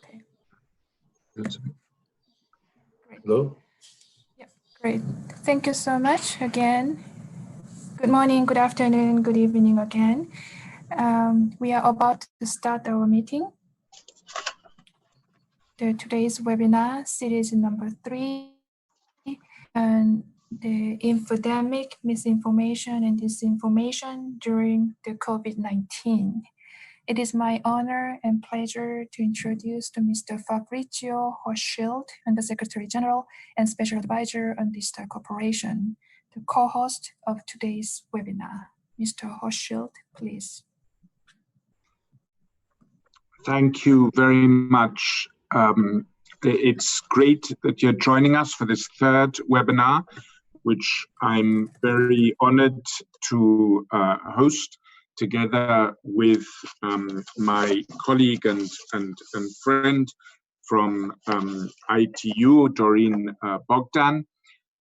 Okay. Great. Hello? Yeah, great. Thank you so much again. Good morning, good afternoon, good evening again. We are about to start our meeting. Today's webinar, series number 3, and the infodemic, misinformation and disinformation during the COVID-19. It is my honor and pleasure to introduce to Mr. Fabrizio Hochschild, Under Secretary General and Special Advisor on Digital Cooperation, the co-host of today's webinar. Mr. Hochschild, please. Thank you very much. It's great that you're joining us for this third webinar, which I'm very honored to host together with my colleague and friend from ITU, Doreen Bogdan.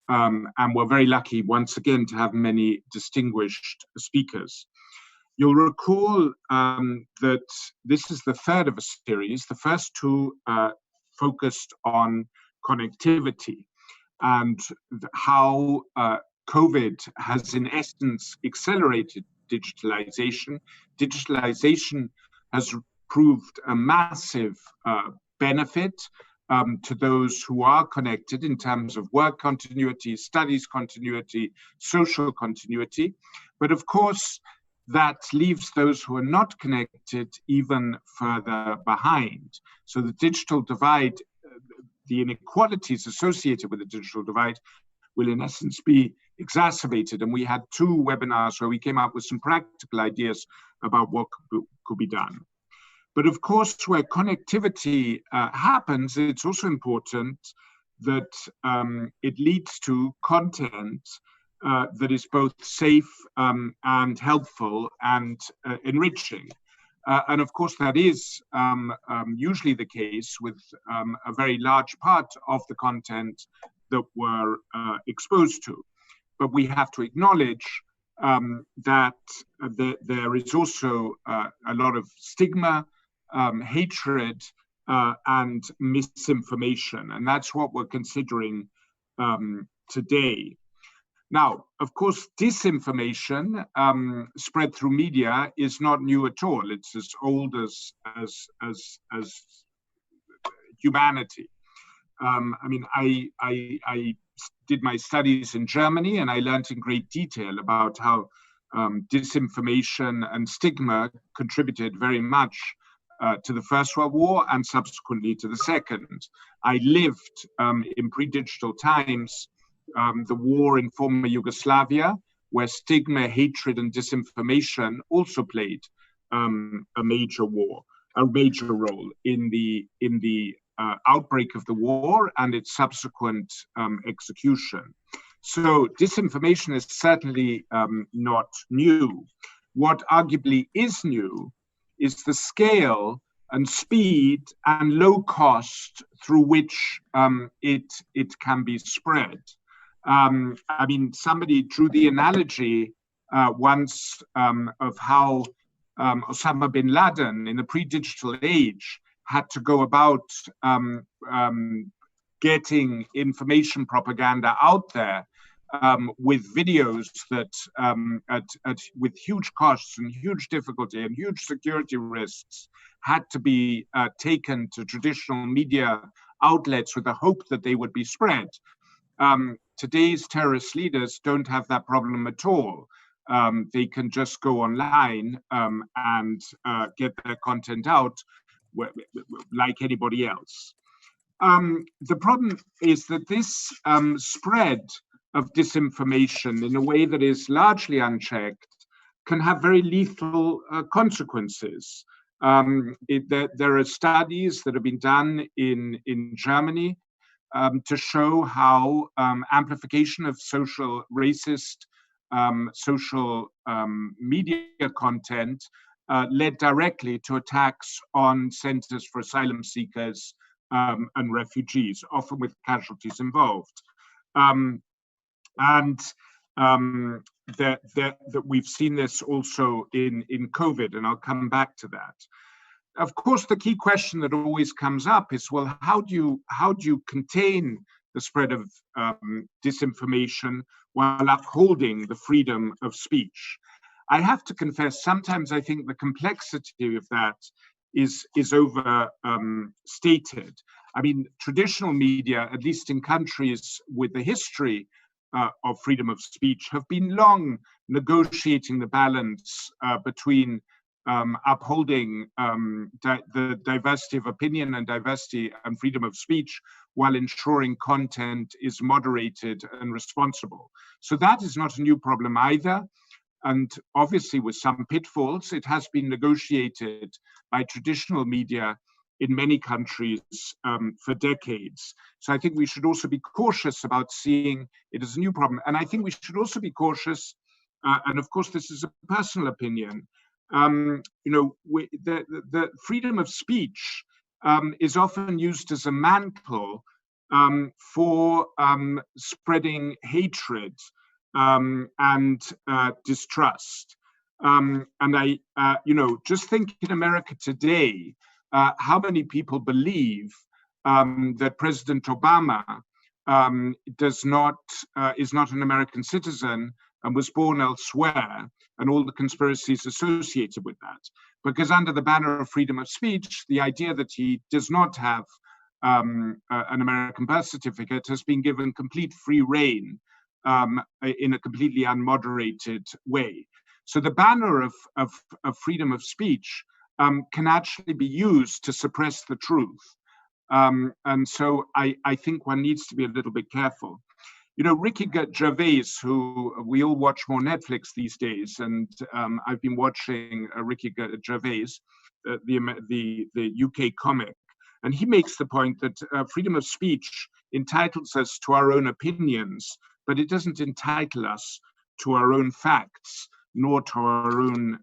And we're very lucky once again to have many distinguished speakers. You'll recall that this is the third of a series. The first two focused on connectivity and how COVID has in essence accelerated digitalization. Digitalization has proved a massive benefit to those who are connected in terms of work continuity, studies continuity, social continuity. But of course, that leaves those who are not connected even further behind. So the digital divide, the inequalities associated with the digital divide will in essence be exacerbated. And we had two webinars where we came up with some practical ideas about what could be done. But of course, where connectivity happens, it's also important that it leads to content that is both safe and helpful and enriching. And of course, that is usually the case with a very large part of the content that we're exposed to. But we have to acknowledge that there is also a lot of stigma, hatred, and misinformation. And that's what we're considering today. Now, of course, disinformation spread through media is not new at all. It's as old as humanity. I mean, I did my studies in Germany, and I learned in great detail about how disinformation and stigma contributed very much to the First World War and subsequently to the Second. I lived in pre-digital times the war in former Yugoslavia, where stigma, hatred, and disinformation also played a major role in the outbreak of the war and its subsequent execution. So disinformation is certainly not new. What arguably is new is the scale and speed and low cost through which it can be spread. I mean, somebody drew the analogy once of how Osama bin Laden in the pre-digital age had to go about getting information propaganda out there with videos that with huge costs and huge difficulty and huge security risks had to be taken to traditional media outlets with the hope that they would be spread. Today's terrorist leaders don't have that problem at all. They can just go online and get their content out like anybody else. The problem is that this spread of disinformation in a way that is largely unchecked can have very lethal consequences. There are studies that have been done in Germany to show how amplification of social racist social media content led directly to attacks on centers for asylum seekers and refugees, often with casualties involved. That we've seen this also in COVID, and I'll come back to that. of course, the key question that always comes up is, well, how do you contain the spread of disinformation while upholding the freedom of speech? I have to confess, sometimes I think the complexity of that is over stated. I mean, traditional media, at least in countries with the history of freedom of speech, have been long negotiating the balance between upholding the diversity of opinion and diversity and freedom of speech while ensuring content is moderated and responsible. So that is not a new problem either. And obviously with some pitfalls, it has been negotiated by traditional media in many countries for decades. So I think we should also be cautious about seeing it as a new problem. And I think we should also be cautious, and of course this is a personal opinion, the freedom of speech is often used as a mantle for spreading hatred and distrust. And I, just think in America today, how many people believe that President Obama is not an American citizen and was born elsewhere, and all the conspiracies associated with that. Because under the banner of freedom of speech, the idea that he does not have an American birth certificate has been given complete free rein in a completely unmoderated way. So the banner of freedom of speech can actually be used to suppress the truth. And so I think one needs to be a little bit careful. Ricky Gervais, who we all watch more Netflix these days, and I've been watching Ricky Gervais, the UK comic, and he makes the point that freedom of speech entitles us to our own opinions, but it doesn't entitle us to our own facts, nor to our own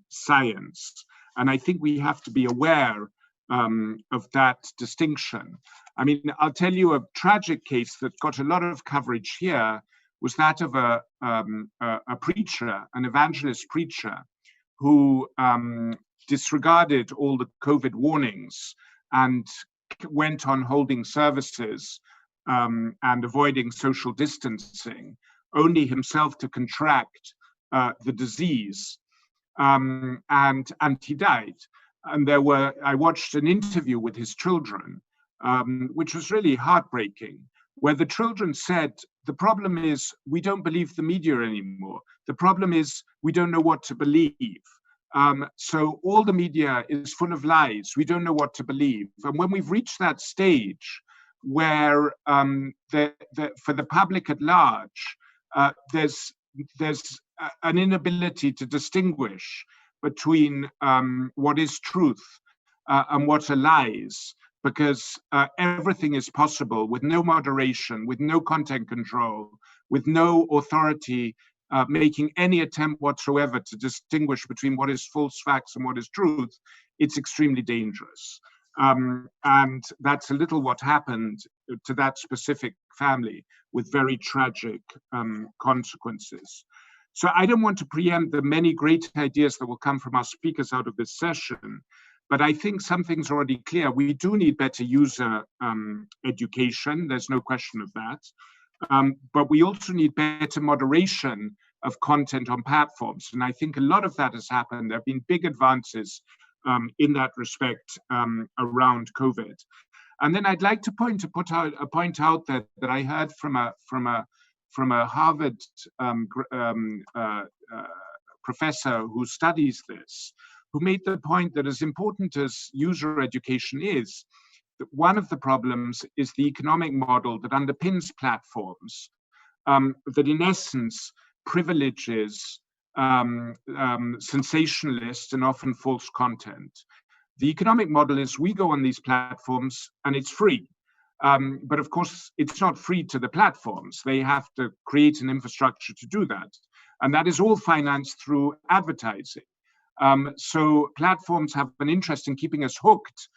science. And I think we have to be aware of that distinction. I mean, I'll tell you a tragic case that got a lot of coverage here was that of a preacher, an evangelist preacher, who disregarded all the COVID warnings and went on holding services and avoiding social distancing, only himself to contract the disease, and he died. And I watched an interview with his children, which was really heartbreaking, where the children said, the problem is we don't believe the media anymore. The problem is we don't know what to believe. So all the media is full of lies. We don't know what to believe. And when we've reached that stage where for the public at large, there's an inability to distinguish between what is truth and what are lies, because everything is possible with no moderation, with no content control, with no authority making any attempt whatsoever to distinguish between what is false facts and what is truth. It's extremely dangerous. And that's a little what happened to that specific family, with very tragic consequences. So I don't want to preempt the many great ideas that will come from our speakers out of this session, but I think something's already clear. We do need better user education. There's no question of that. But we also need better moderation of content on platforms. And I think a lot of that has happened. There have been big advances in that respect around COVID. And then I'd like to point out that I heard from a Harvard professor who studies this, who made the point that as important as user education is, that one of the problems is the economic model that underpins platforms, that in essence privileges sensationalist and often false content. The economic model is we go on these platforms and it's free. But of course, it's not free to the platforms. They have to create an infrastructure to do that. And that is all financed through advertising. So platforms have an interest in keeping us hooked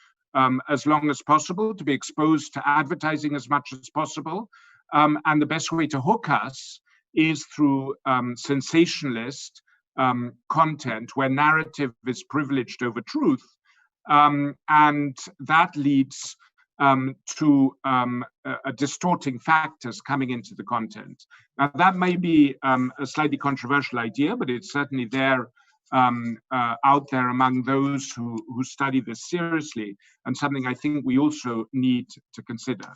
as long as possible, to be exposed to advertising as much as possible. And the best way to hook us is through sensationalist content where narrative is privileged over truth, and that leads to distorting factors coming into the content. Now, that may be a slightly controversial idea, but it's certainly there out there among those who study this seriously, and something I think we also need to consider.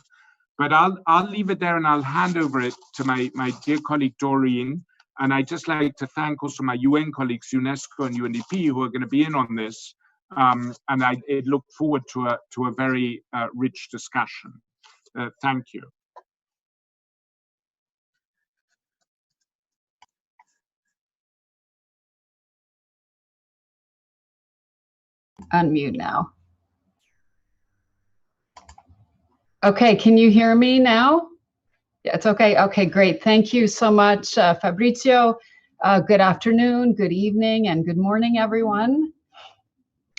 But I'll leave it there, and I'll hand over it to my dear colleague Doreen. And I'd just like to thank also my UN colleagues, UNESCO and UNDP, who are going to be in on this. And I look forward to a very rich discussion. Thank you. Unmute now. Okay, can you hear me now? Yeah, it's okay. Okay, great. Thank you so much, Fabrizio. Good afternoon, good evening, and good morning, everyone.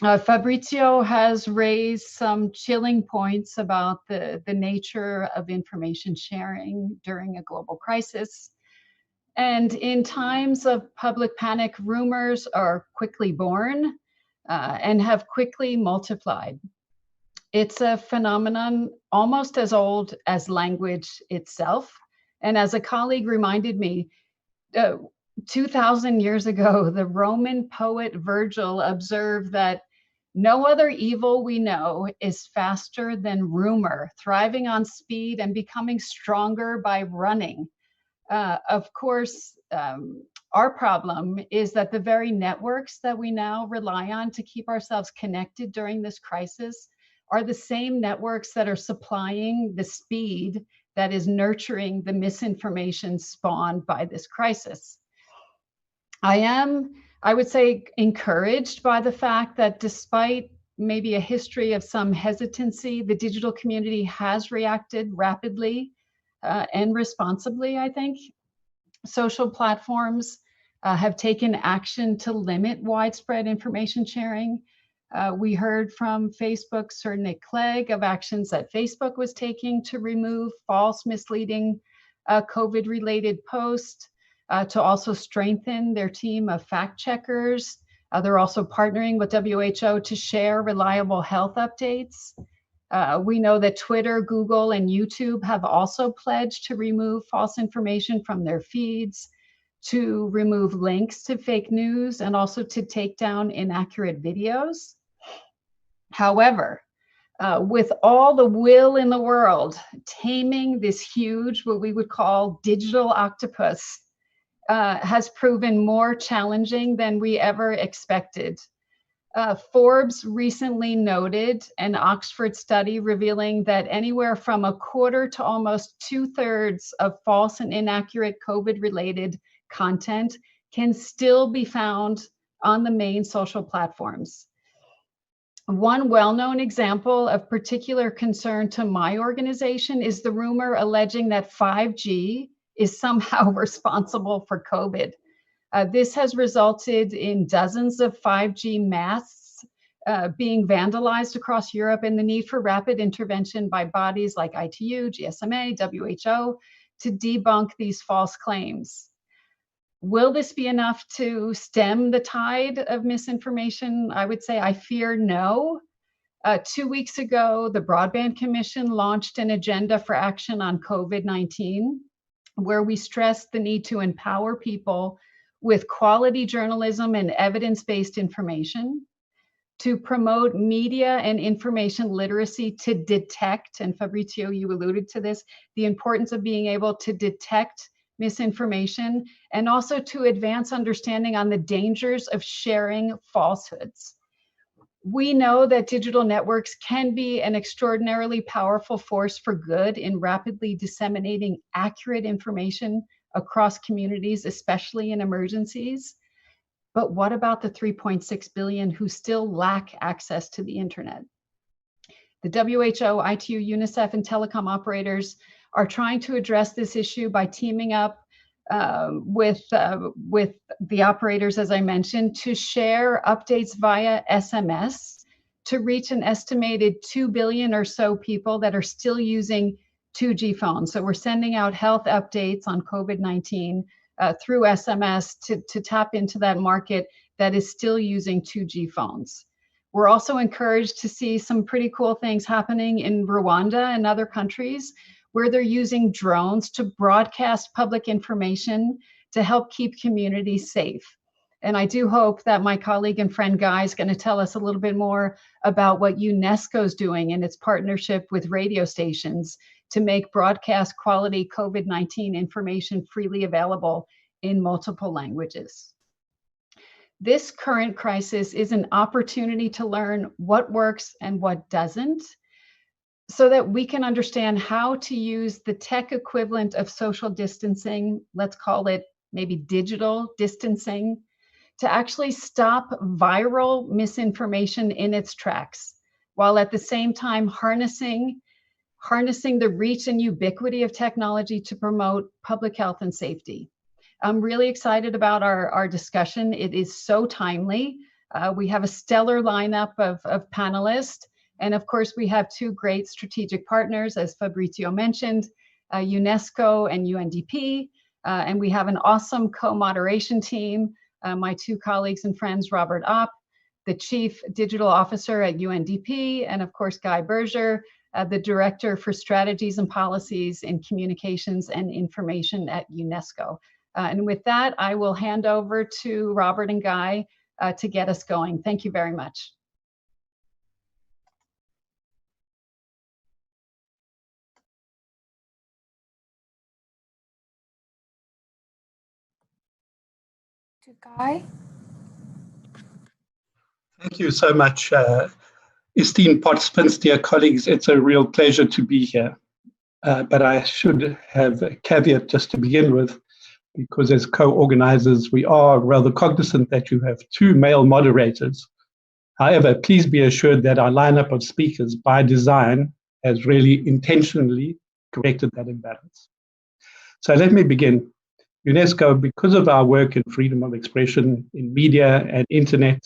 Fabrizio has raised some chilling points about the nature of information sharing during a global crisis. And in times of public panic, rumors are quickly born and have quickly multiplied. It's a phenomenon almost as old as language itself. And as a colleague reminded me, 2,000 years ago, the Roman poet Virgil observed that no other evil we know is faster than rumor, thriving on speed and becoming stronger by running. Of course, our problem is that the very networks that we now rely on to keep ourselves connected during this crisis are the same networks that are supplying the speed that is nurturing the misinformation spawned by this crisis. I would say, encouraged by the fact that despite maybe a history of some hesitancy, the digital community has reacted rapidly and responsibly, I think. Social platforms have taken action to limit widespread information sharing. We heard from Facebook Sir Nick Clegg of actions that Facebook was taking to remove false, misleading COVID-related posts, to also strengthen their team of fact checkers. They're also partnering with WHO to share reliable health updates. We know that Twitter, Google, and YouTube have also pledged to remove false information from their feeds, to remove links to fake news, and also to take down inaccurate videos. However, with all the will in the world, taming this huge, what we would call digital octopus, has proven more challenging than we ever expected. Forbes recently noted an Oxford study revealing that anywhere from a quarter to almost 2/3 of false and inaccurate COVID-related content can still be found on the main social platforms. One well-known example of particular concern to my organization is the rumor alleging that 5G is somehow responsible for COVID. This has resulted in dozens of 5G masts being vandalized across Europe, and the need for rapid intervention by bodies like ITU, GSMA, WHO to debunk these false claims. Will this be enough to stem the tide of misinformation? I would say I fear no. 2 weeks ago, the Broadband Commission launched an agenda for action on COVID-19, where we stressed the need to empower people with quality journalism and evidence-based information, to promote media and information literacy to detect, and Fabrizio, you alluded to this, the importance of being able to detect misinformation, and also to advance understanding on the dangers of sharing falsehoods. We know that digital networks can be an extraordinarily powerful force for good in rapidly disseminating accurate information across communities, especially in emergencies. But what about the 3.6 billion who still lack access to the internet? The WHO, ITU, UNICEF, and telecom operators are trying to address this issue by teaming up with the operators, as I mentioned, to share updates via SMS to reach an estimated 2 billion or so people that are still using 2G phones. So we're sending out health updates on COVID-19 through SMS to tap into that market that is still using 2G phones. We're also encouraged to see some pretty cool things happening in Rwanda and other countries where they're using drones to broadcast public information to help keep communities safe. And I do hope that my colleague and friend Guy is going to tell us a little bit more about what UNESCO is doing in its partnership with radio stations to make broadcast quality COVID-19 information freely available in multiple languages. This current crisis is an opportunity to learn what works and what doesn't, so that we can understand how to use the tech equivalent of social distancing, let's call it maybe digital distancing, to actually stop viral misinformation in its tracks, while at the same time harnessing the reach and ubiquity of technology to promote public health and safety. I'm really excited about our discussion. It is so timely. We have a stellar lineup of panelists. And of course, we have two great strategic partners, as Fabrizio mentioned, UNESCO and UNDP. And we have an awesome co-moderation team. My two colleagues and friends, Robert Opp, the Chief Digital Officer at UNDP, and of course, Guy Berger, the Director for Strategies and Policies in Communications and Information at UNESCO. And with that, I will hand over to Robert and Guy to get us going. Thank you very much. To Guy. Thank you so much, esteemed participants, dear colleagues. It's a real pleasure to be here. But I should have a caveat just to begin with, because as co-organizers, we are rather cognizant that you have two male moderators. However, please be assured that our lineup of speakers by design has really intentionally corrected that imbalance. So let me begin. UNESCO, because of our work in freedom of expression in media and internet,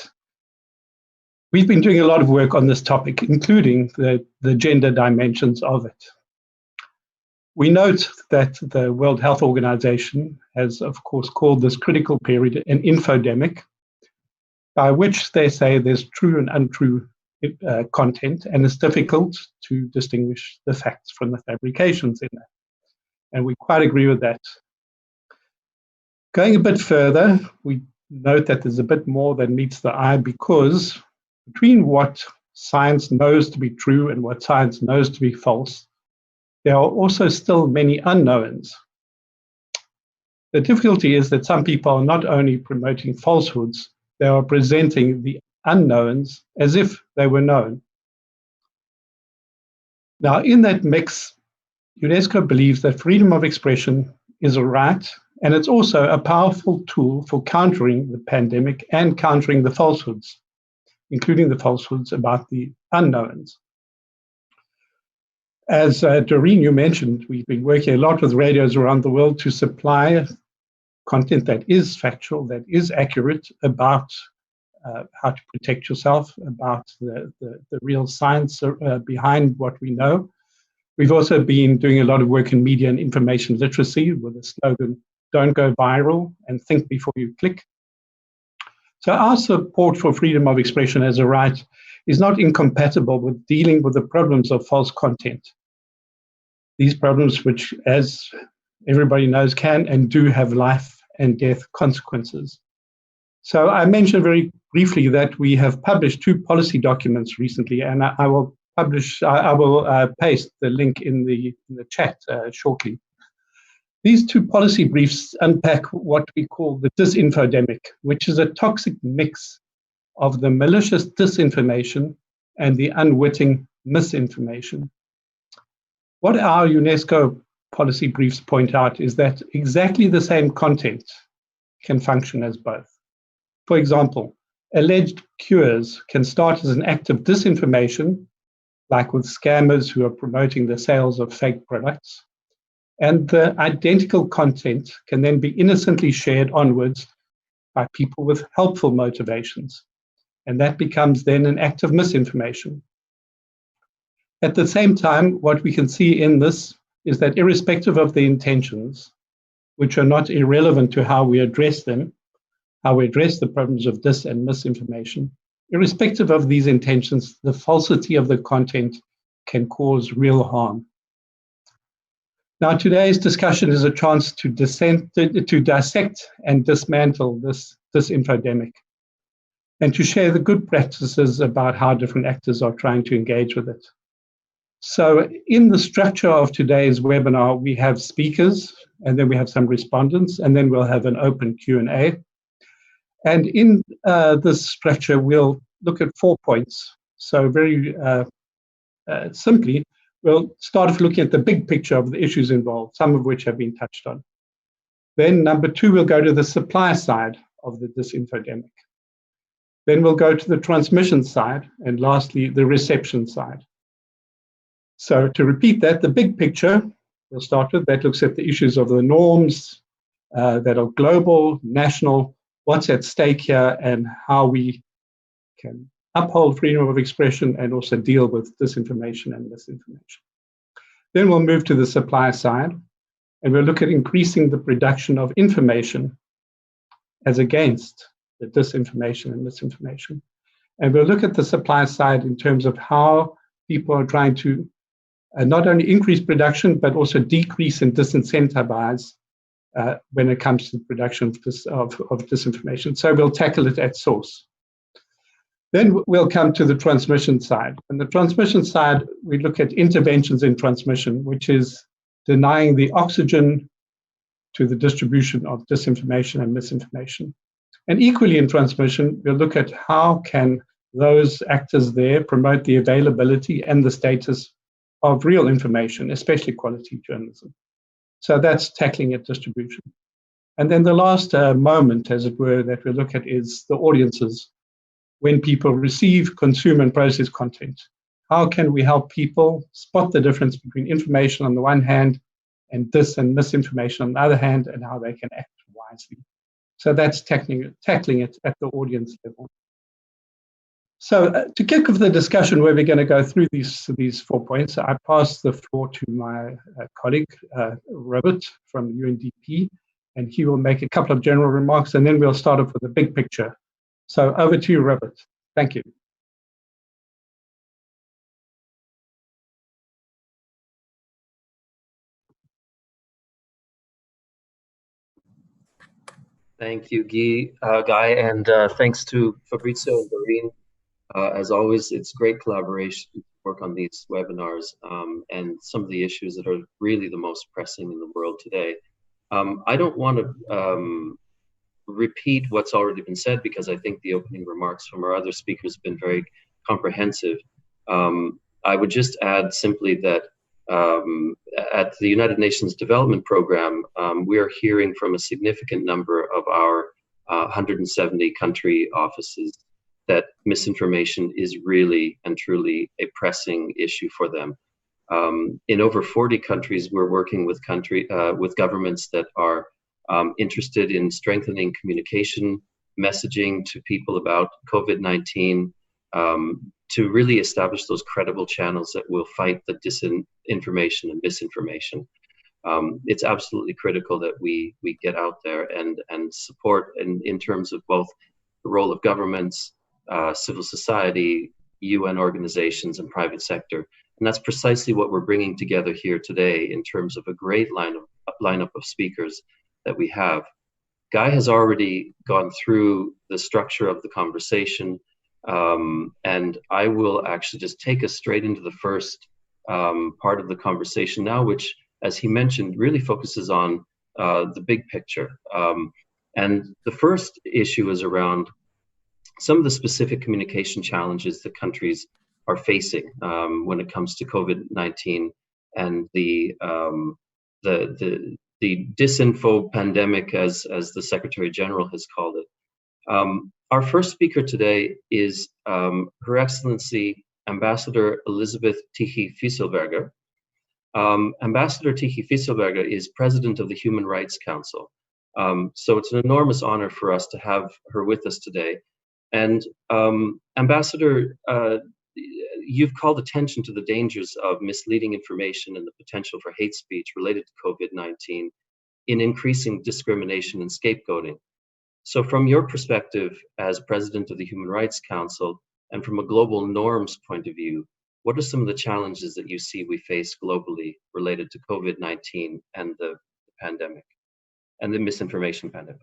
we've been doing a lot of work on this topic, including the gender dimensions of it. We note that the World Health Organization has, of course, called this critical period an infodemic, by which they say there's true and untrue content, and it's difficult to distinguish the facts from the fabrications in that. And we quite agree with that. Going a bit further, we note that there's a bit more than meets the eye, because between what science knows to be true and what science knows to be false, there are also still many unknowns. The difficulty is that some people are not only promoting falsehoods, they are presenting the unknowns as if they were known. Now, in that mix, UNESCO believes that freedom of expression is a right, and it's also a powerful tool for countering the pandemic and countering the falsehoods, including the falsehoods about the unknowns. As Doreen, you mentioned, we've been working a lot with radios around the world to supply content that is factual, that is accurate about how to protect yourself, about the real science behind what we know. We've also been doing a lot of work in media and information literacy with the slogan, "Don't go viral and think before you click." So our support for freedom of expression as a right is not incompatible with dealing with the problems of false content. These problems, which, as everybody knows, can and do have life and death consequences. So I mentioned very briefly that we have published two policy documents recently, and I will paste the link in the chat shortly. These two policy briefs unpack what we call the disinfodemic, which is a toxic mix of the malicious disinformation and the unwitting misinformation. What our UNESCO policy briefs point out is that exactly the same content can function as both. For example, alleged cures can start as an act of disinformation, like with scammers who are promoting the sales of fake products, and the identical content can then be innocently shared onwards by people with helpful motivations, and that becomes then an act of misinformation. At the same time, what we can see in this is that irrespective of the intentions, which are not irrelevant to how we address them, how we address the problems of dis and misinformation. Irrespective of these intentions, the falsity of the content can cause real harm. Now, today's discussion is a chance to dissect and dismantle this infodemic, and to share the good practices about how different actors are trying to engage with it. So in the structure of today's webinar, we have speakers, and then we have some respondents, and then we'll have an open Q&A. And in this structure, we'll look at 4 points. So very simply, we'll start off looking at the big picture of the issues involved, some of which have been touched on. Then number 2, we'll go to the supply side of the disinfodemic. Then we'll go to the transmission side, and lastly, the reception side. So to repeat that, the big picture we'll start with, that looks at the issues of the norms that are global, national, what's at stake here, and how we can uphold freedom of expression and also deal with disinformation and misinformation. Then we'll move to the supply side, and we'll look at increasing the production of information as against the disinformation and misinformation. And we'll look at the supply side in terms of how people are trying to not only increase production, but also decrease and disincentivize when it comes to the production of disinformation. So we'll tackle it at source. Then we'll come to the transmission side. And the transmission side, we look at interventions in transmission, which is denying the oxygen to the distribution of disinformation and misinformation. And equally in transmission, we'll look at how can those actors there promote the availability and the status of real information, especially quality journalism. So that's tackling at distribution. And then the last moment, as it were, that we look at is the audiences. When people receive, consume, and process content, how can we help people spot the difference between information on the one hand and dis and misinformation on the other hand, and how they can act wisely? So that's tackling it at the audience level. So to kick off the discussion, where we're going to go through these 4 points, I pass the floor to my colleague, Robert from UNDP, and he will make a couple of general remarks, and then we'll start off with the big picture. So over to you, Robert. Thank you. Thank you, Guy, and thanks to Fabrizio and Doreen. As always, it's great collaboration to work on these webinars and some of the issues that are really the most pressing in the world today. I don't want to repeat what's already been said, because I think the opening remarks from our other speakers have been very comprehensive. I would just add simply that at the United Nations Development Program, we are hearing from a significant number of our 170 country offices that misinformation is really and truly a pressing issue for them. In over 40 countries, we're working with governments that are interested in strengthening communication, messaging to people about COVID-19, to really establish those credible channels that will fight the disinformation and misinformation. It's absolutely critical that we get out there and support in terms of both the role of governments, civil society, UN organizations, and private sector. And that's precisely what we're bringing together here today in terms of a great lineup of speakers that we have. Guy has already gone through the structure of the conversation, and I will actually just take us straight into the first part of the conversation now, which, as he mentioned, really focuses on the big picture. And the first issue is around some of the specific communication challenges that countries are facing when it comes to COVID-19 and the disinfo pandemic, as the Secretary General has called it. Our first speaker today is Her Excellency Ambassador Elisabeth Tichy-Fisselberger. Ambassador Tichy-Fisselberger is President of the Human Rights Council. So it's an enormous honor for us to have her with us today. And Ambassador, you've called attention to the dangers of misleading information and the potential for hate speech related to COVID-19 in increasing discrimination and scapegoating. So from your perspective as president of the Human Rights Council, and from a global norms point of view, what are some of the challenges that you see we face globally related to COVID-19 and the pandemic and the misinformation pandemic?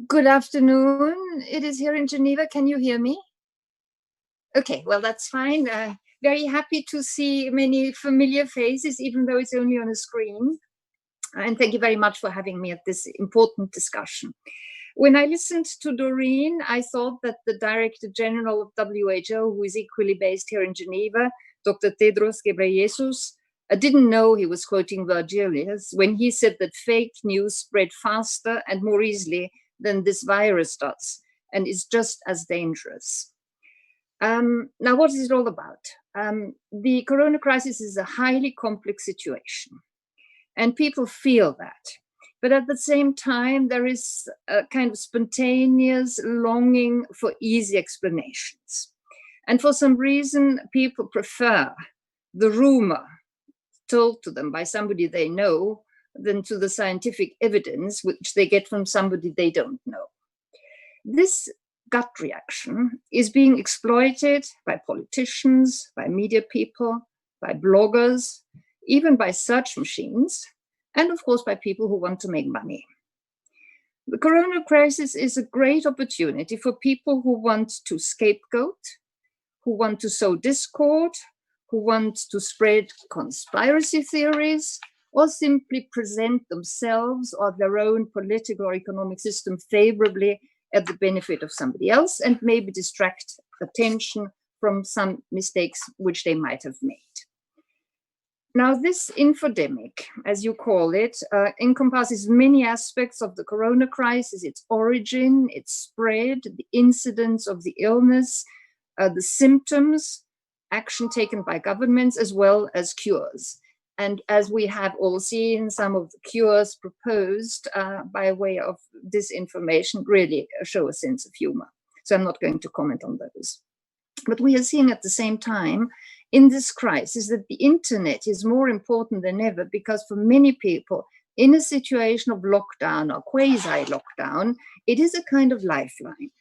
Good afternoon. It is here in Geneva. Can you hear me? Okay, well, that's fine. Very happy to see many familiar faces, even though it's only on a screen. And thank you very much for having me at this important discussion. When I listened to Doreen, I thought that the Director General of WHO, who is equally based here in Geneva, Dr. Tedros Ghebreyesus, didn't know he was quoting Virgilius when he said that fake news spread faster and more easily than this virus does, and is just as dangerous. Now, what is it all about? The corona crisis is a highly complex situation, and people feel that. But at the same time, there is a kind of spontaneous longing for easy explanations. And for some reason, people prefer the rumor told to them by somebody they know than to the scientific evidence which they get from somebody they don't know. This gut reaction is being exploited by politicians, by media people, by bloggers, even by search machines, and of course by people who want to make money. The corona crisis is a great opportunity for people who want to scapegoat, who want to sow discord, who want to spread conspiracy theories, or simply present themselves or their own political or economic system favorably at the benefit of somebody else, and maybe distract attention from some mistakes which they might have made. Now, this infodemic, as you call it, encompasses many aspects of the corona crisis: its origin, its spread, the incidence of the illness, the symptoms, action taken by governments, as well as cures. And as we have all seen, some of the cures proposed by way of disinformation really show a sense of humor. So I'm not going to comment on those. But we are seeing at the same time in this crisis that the internet is more important than ever, because for many people in a situation of lockdown or quasi-lockdown, it is a kind of lifeline.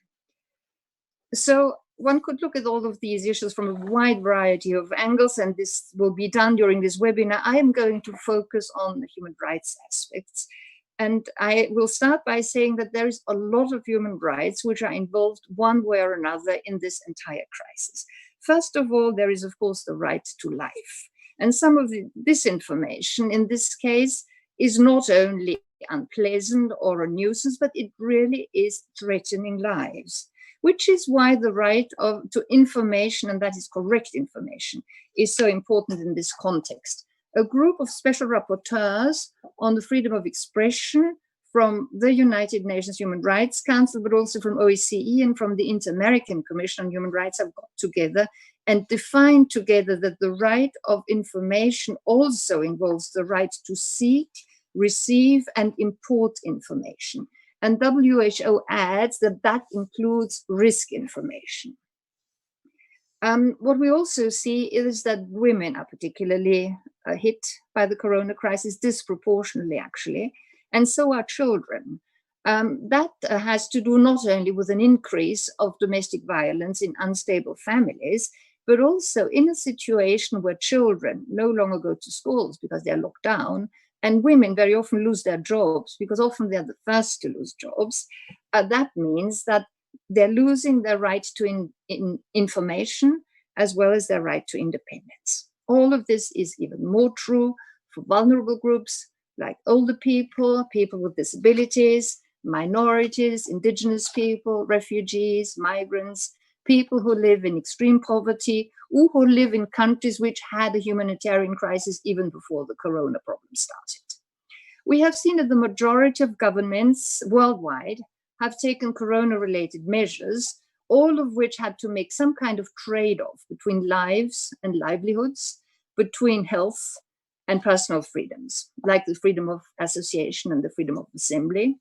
So one could look at all of these issues from a wide variety of angles, and this will be done during this webinar. I am going to focus on the human rights aspects. And I will start by saying that there is a lot of human rights which are involved one way or another in this entire crisis. First of all, there is, of course, the right to life. And some of this information in this case is not only unpleasant or a nuisance, but it really is threatening lives, which is why the right to information, and that is correct information, is so important in this context. A group of special rapporteurs on the freedom of expression from the United Nations Human Rights Council, but also from OSCE and from the Inter-American Commission on Human Rights have got together and defined together that the right of information also involves the right to seek, receive, and import information. And WHO adds that that includes risk information. What we also see is that women are particularly hit by the corona crisis, disproportionately actually, and so are children. That has to do not only with an increase of domestic violence in unstable families, but also in a situation where children no longer go to schools because they're locked down, and women very often lose their jobs because often they're the first to lose jobs. That means that they're losing their right to information as well as their right to independence. All of this is even more true for vulnerable groups like older people, people with disabilities, minorities, indigenous people, refugees, migrants, people who live in extreme poverty, or who live in countries which had a humanitarian crisis even before the corona problem started. We have seen that the majority of governments worldwide have taken corona-related measures, all of which had to make some kind of trade-off between lives and livelihoods, between health and personal freedoms, like the freedom of association and the freedom of assembly.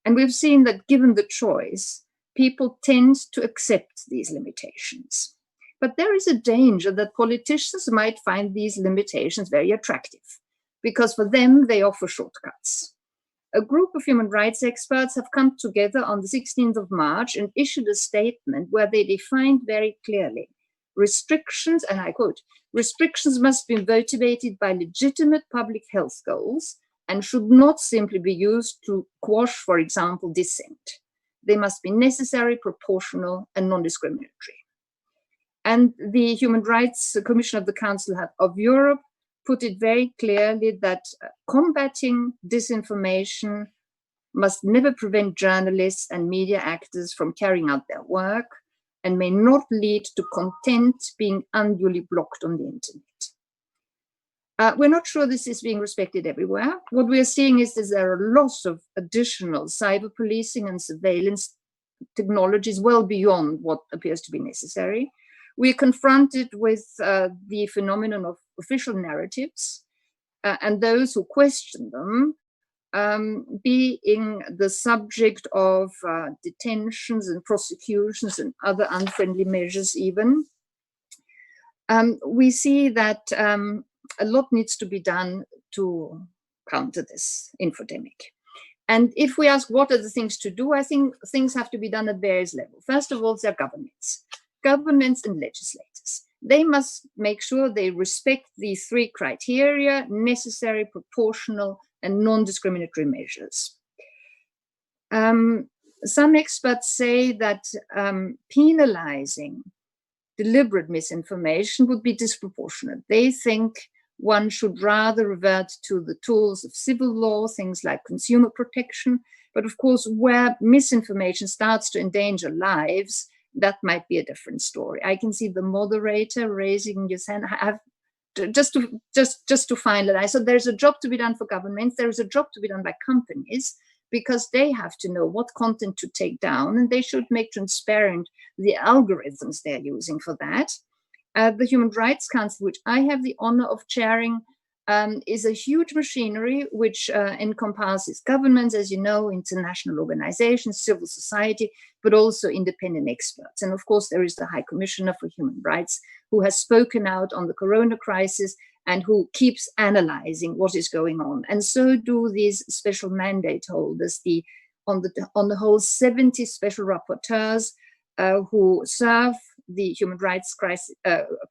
And we've seen that given the choice, people tend to accept these limitations. But there is a danger that politicians might find these limitations very attractive, because for them, they offer shortcuts. A group of human rights experts have come together on the 16th of March and issued a statement where they defined very clearly restrictions, and I quote, restrictions must be motivated by legitimate public health goals and should not simply be used to quash, for example, dissent. They must be necessary, proportional, and non-discriminatory. And the Human Rights Commission of the Council of Europe put it very clearly that combating disinformation must never prevent journalists and media actors from carrying out their work and may not lead to content being unduly blocked on the internet. We're not sure this is being respected everywhere. What we're seeing is that there are lots of additional cyber policing and surveillance technologies well beyond what appears to be necessary. We're confronted with the phenomenon of official narratives and those who question them being the subject of detentions and prosecutions and other unfriendly measures even. We see that a lot needs to be done to counter this infodemic. And if we ask what are the things to do, I think things have to be done at various levels. First of all, they're governments and legislators. They must make sure they respect these three criteria: necessary, proportional, and non-discriminatory measures. Some experts say that penalizing deliberate misinformation would be disproportionate. They think one should rather revert to the tools of civil law, things like consumer protection. But of course, where misinformation starts to endanger lives, that might be a different story. I can see the moderator raising his hand. Just to finalize, so there's a job to be done for governments. There is a job to be done by companies, because they have to know what content to take down, and they should make transparent the algorithms they're using for that. The Human Rights Council, which I have the honor of chairing, is a huge machinery which encompasses governments, as you know, international organizations, civil society, but also independent experts. And of course, there is the High Commissioner for Human Rights, who has spoken out on the corona crisis and who keeps analyzing what is going on. And so do these special mandate holders, on the whole 70 special rapporteurs who serve the Human Rights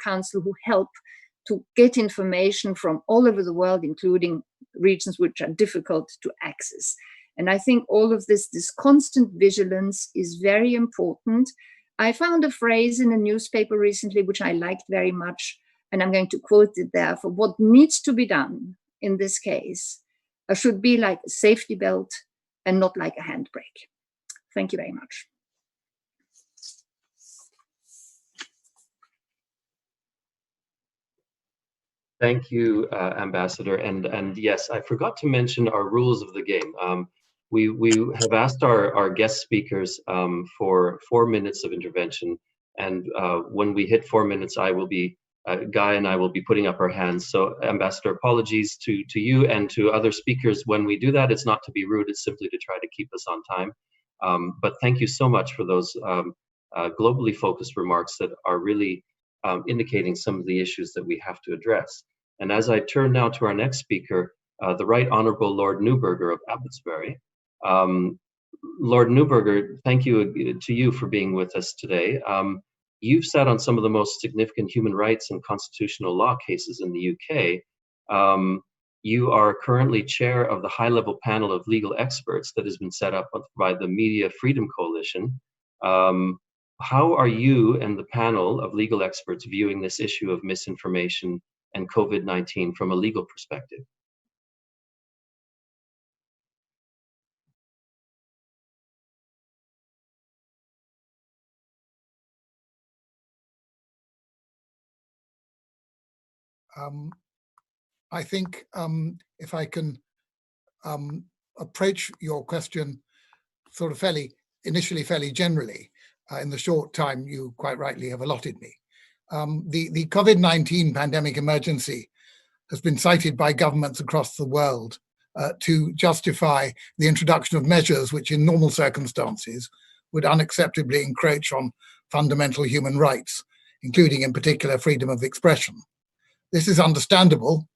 Council, who help to get information from all over the world, including regions which are difficult to access. And I think all of this constant vigilance is very important. I found a phrase in a newspaper recently, which I liked very much, and I'm going to quote it there: for what needs to be done in this case should be like a safety belt and not like a handbrake. Thank you very much. Thank you, Ambassador. And yes, I forgot to mention our rules of the game. We have asked our guest speakers for 4 minutes of intervention. And when we hit 4 minutes, Guy and I will be putting up our hands. So Ambassador, apologies to you and to other speakers. When we do that, it's not to be rude, it's simply to try to keep us on time. But thank you so much for those globally focused remarks that are really indicating some of the issues that we have to address. And as I turn now to our next speaker, the Right Honourable Lord Neuberger of Abbotsbury. Lord Neuberger, thank you to you for being with us today. You've sat on some of the most significant human rights and constitutional law cases in the UK. You are currently chair of the high-level panel of legal experts that has been set up by the Media Freedom Coalition. How are you and the panel of legal experts viewing this issue of misinformation and COVID-19 from a legal perspective? I think if I can approach your question sort of initially fairly generally, in the short time you quite rightly have allotted me. The COVID-19 pandemic emergency has been cited by governments across the world to justify the introduction of measures which in normal circumstances would unacceptably encroach on fundamental human rights, including in particular freedom of expression. This is understandable,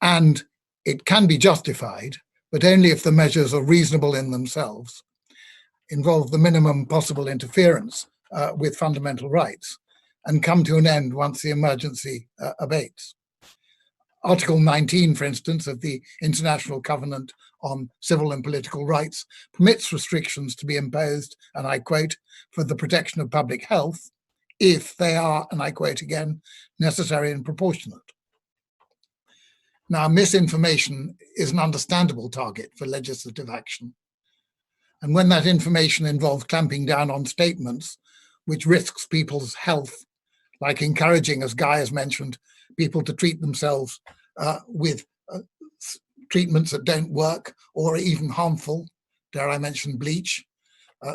and it can be justified, but only if the measures are reasonable in themselves, involve the minimum possible interference with fundamental rights, and come to an end once the emergency abates. Article 19, for instance, of the International Covenant on Civil and Political Rights permits restrictions to be imposed, and I quote, for the protection of public health, if they are, and I quote again, necessary and proportionate. Now, misinformation is an understandable target for legislative action. And when that information involves clamping down on statements which risks people's health, like encouraging, as Guy has mentioned, people to treat themselves with treatments that don't work or are even harmful, dare I mention bleach,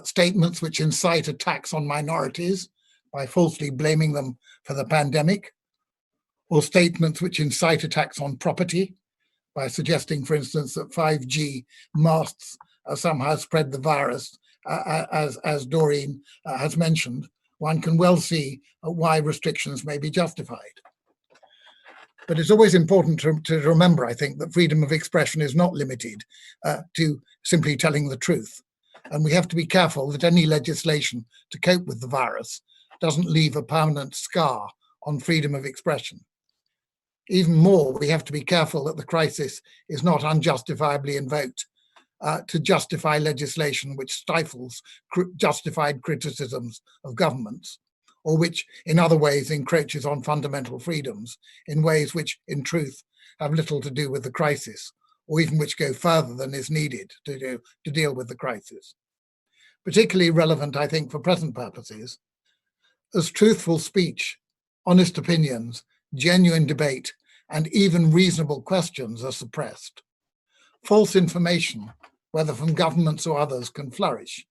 statements which incite attacks on minorities by falsely blaming them for the pandemic, or statements which incite attacks on property by suggesting, for instance, that 5G masts somehow spread the virus, as Doreen has mentioned, one can well see why restrictions may be justified. But it's always important to remember, I think, that freedom of expression is not limited to simply telling the truth. And we have to be careful that any legislation to cope with the virus doesn't leave a permanent scar on freedom of expression. Even more, we have to be careful that the crisis is not unjustifiably invoked to justify legislation which stifles justified criticisms of governments, or which in other ways encroaches on fundamental freedoms in ways which, in truth, have little to do with the crisis, or even which go further than is needed to deal with the crisis. Particularly relevant, I think, for present purposes, as truthful speech, honest opinions, genuine debate, and even reasonable questions are suppressed, false information, whether from governments or others, can flourish.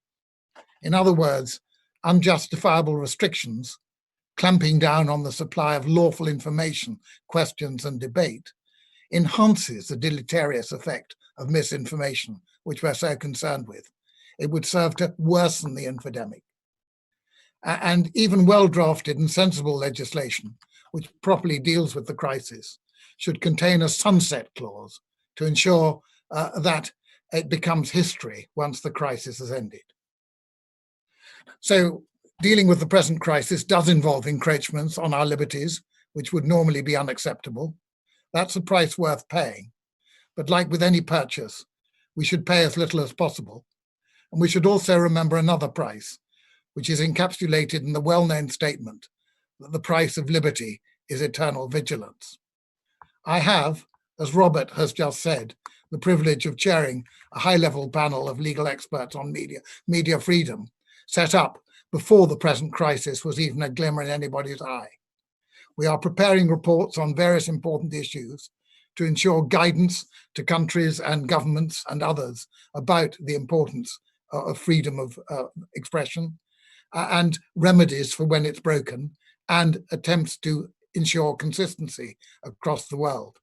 In other words, unjustifiable restrictions, clamping down on the supply of lawful information, questions, and debate, enhances the deleterious effect of misinformation, which we're so concerned with. It would serve to worsen the infodemic. And even well-drafted and sensible legislation, which properly deals with the crisis, should contain a sunset clause to ensure that it becomes history once the crisis has ended. So dealing with the present crisis does involve encroachments on our liberties, which would normally be unacceptable. That's a price worth paying. But like with any purchase, we should pay as little as possible. And we should also remember another price, which is encapsulated in the well-known statement that the price of liberty is eternal vigilance. I have, as Robert has just said, the privilege of chairing a high-level panel of legal experts on media freedom, set up before the present crisis was even a glimmer in anybody's eye. We are preparing reports on various important issues to ensure guidance to countries and governments and others about the importance of freedom of expression and remedies for when it's broken, and attempts to ensure consistency across the world.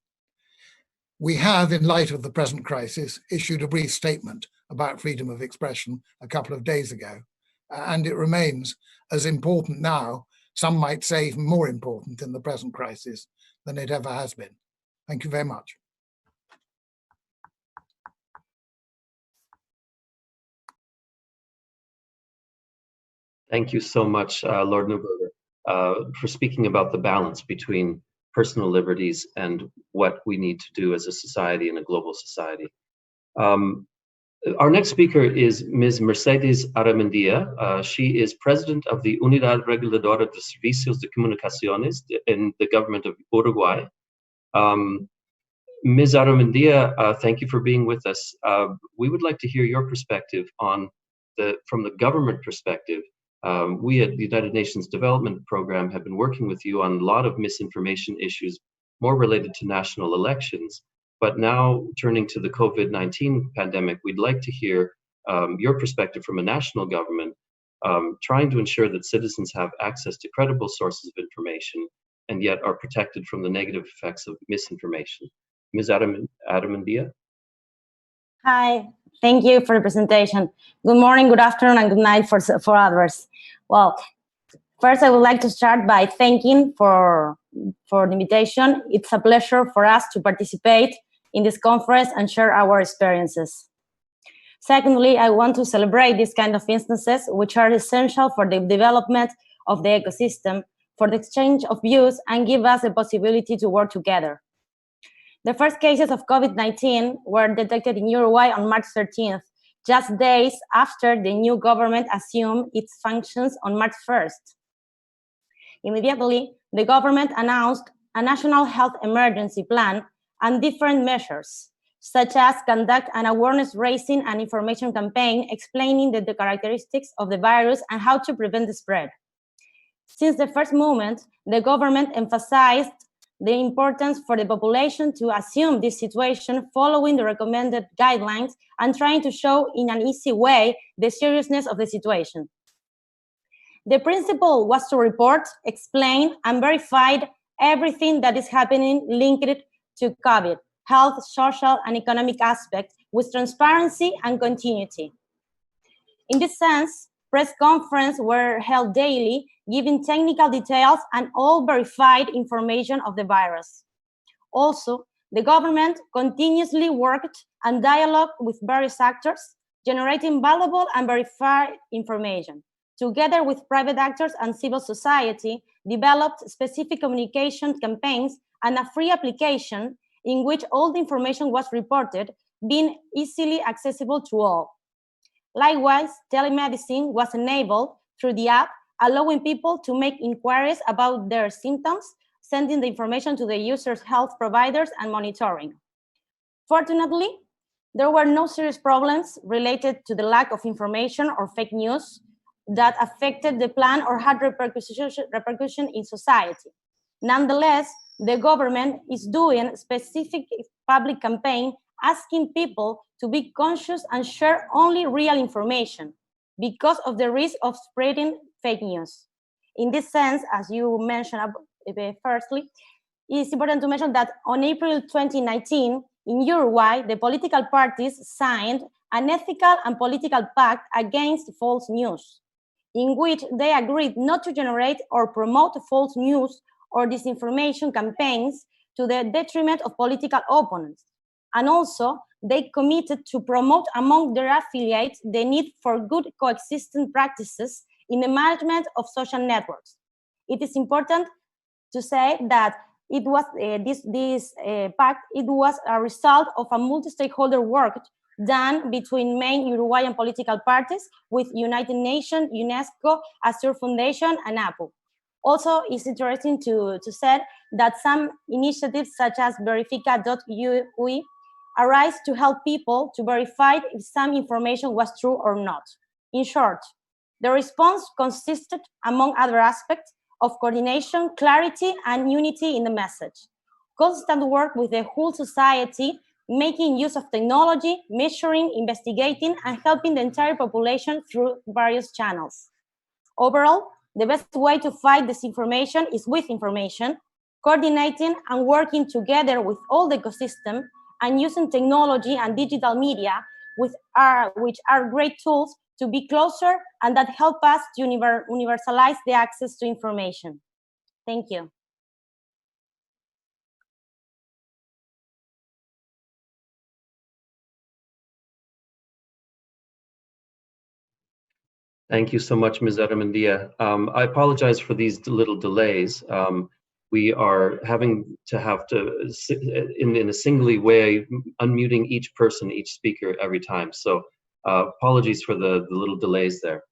We have, in light of the present crisis, issued a brief statement about freedom of expression a couple of days ago, and it remains as important now, some might say even more important in the present crisis than it ever has been. Thank you very much. Thank you so much, Lord Neuberger, for speaking about the balance between personal liberties and what we need to do as a society and a global society. Our next speaker is Ms. Mercedes Aramendia. She is president of the Unidad Reguladora de Servicios de Comunicaciones in the government of Uruguay. Ms. Aramendia, thank you for being with us. We would like to hear your perspective on from the government perspective. We at the United Nations Development Program have been working with you on a lot of misinformation issues more related to national elections. But now turning to the COVID-19 pandemic, we'd like to hear your perspective from a national government, trying to ensure that citizens have access to credible sources of information and yet are protected from the negative effects of misinformation. Ms. Aramendia? Hi, thank you for the presentation. Good morning, good afternoon, and good night for others. Well, First, I would like to start by thanking for the invitation. It's a pleasure for us to participate in this conference and share our experiences. Secondly, I want to celebrate these kind of instances, which are essential for the development of the ecosystem, for the exchange of views, and give us the possibility to work together. The first cases of COVID-19 were detected in Uruguay on March 13th, just days after the new government assumed its functions on March 1st. Immediately, the government announced a national health emergency plan and different measures, such as conduct an awareness-raising and information campaign explaining the characteristics of the virus and how to prevent the spread. Since the first moment, the government emphasized the importance for the population to assume this situation following the recommended guidelines and trying to show in an easy way the seriousness of the situation. The principle was to report, explain, and verify everything that is happening linked to COVID, health, social, and economic aspects with transparency and continuity. In this sense, press conferences were held daily, giving technical details and all verified information of the virus. Also, the government continuously worked and dialogued with various actors, generating valuable and verified information. Together with private actors and civil society, developed specific communication campaigns and a free application in which all the information was reported, being easily accessible to all. Likewise, telemedicine was enabled through the app, allowing people to make inquiries about their symptoms, sending the information to the user's health providers and monitoring. Fortunately, there were no serious problems related to the lack of information or fake news that affected the plan or had repercussion in society. Nonetheless, the government is doing a specific public campaign asking people to be conscious and share only real information because of the risk of spreading fake news. In this sense, as you mentioned firstly, it's important to mention that on April 2019, in Uruguay, the political parties signed an ethical and political pact against false news, in which they agreed not to generate or promote false news or disinformation campaigns to the detriment of political opponents. And also, they committed to promote among their affiliates the need for good coexistent practices in the management of social networks. It is important to say that it was this pact, it was a result of a multi-stakeholder work done between main Uruguayan political parties with United Nations, UNESCO, Azure Foundation, and Apple. Also, it's interesting to say that some initiatives such as verifica.ui arise to help people to verify if some information was true or not. In short, the response consisted, among other aspects, of coordination, clarity, and unity in the message. Constant work with the whole society, making use of technology, measuring, investigating, and helping the entire population through various channels. Overall, the best way to fight disinformation is with information, coordinating and working together with all the ecosystem, and using technology and digital media, which are great tools to be closer and that help us to universalize the access to information. Thank you. Thank you so much, Ms. Aramendia. I apologize for these little delays. We are having to in a singly way, unmuting each person, each speaker every time. So apologies for the little delays there.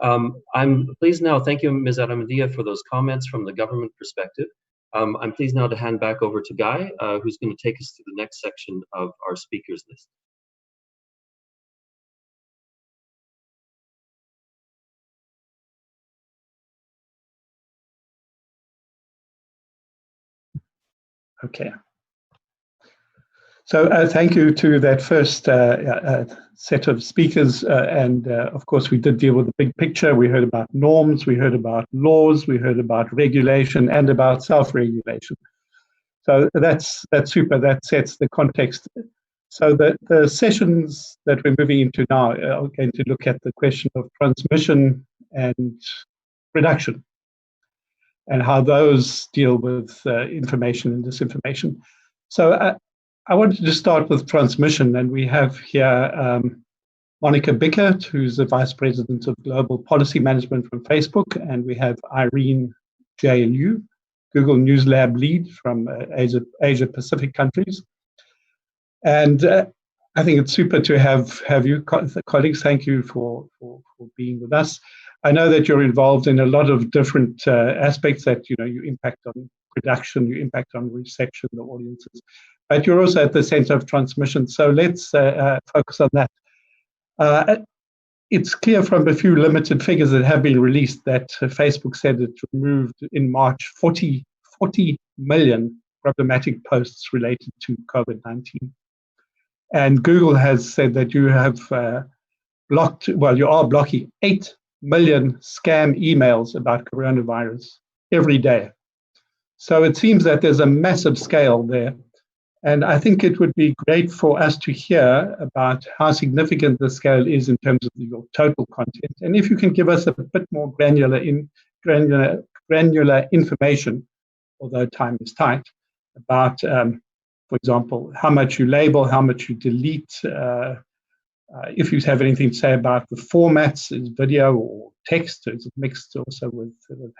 I'm pleased now, thank you, Ms. Aramendia, for those comments from the government perspective. I'm pleased now to hand back over to Guy, who's going to take us to the next section of our speakers list. Okay. So thank you to that first set of speakers. And of course, we did deal with the big picture. We heard about norms, we heard about laws, we heard about regulation and about self-regulation. So that's super, that sets the context. So the sessions that we're moving into now are going to look at the question of transmission and production and how those deal with information and disinformation. So I wanted to start with transmission, and we have here Monica Bickert, who's the Vice President of Global Policy Management from Facebook, and we have Irene J. Liu, Google News Lab lead from Asia Pacific countries. And I think it's super to have you, colleagues. Thank you for being with us. I know that you're involved in a lot of different aspects that, you know, you impact on production, you impact on reception, the audiences, but you're also at the center of transmission. So let's focus on that. It's clear from a few limited figures that have been released that Facebook said it removed in March 40 million problematic posts related to COVID-19. And Google has said that you have blocked, well, you are blocking 8 million scam emails about coronavirus every day. So it seems that there's a massive scale there. And I think it would be great for us to hear about how significant the scale is in terms of your total content. And if you can give us a bit more granular information, although time is tight, about, for example, how much you label, how much you delete, if you have anything to say about the formats, is video or text, is it mixed also with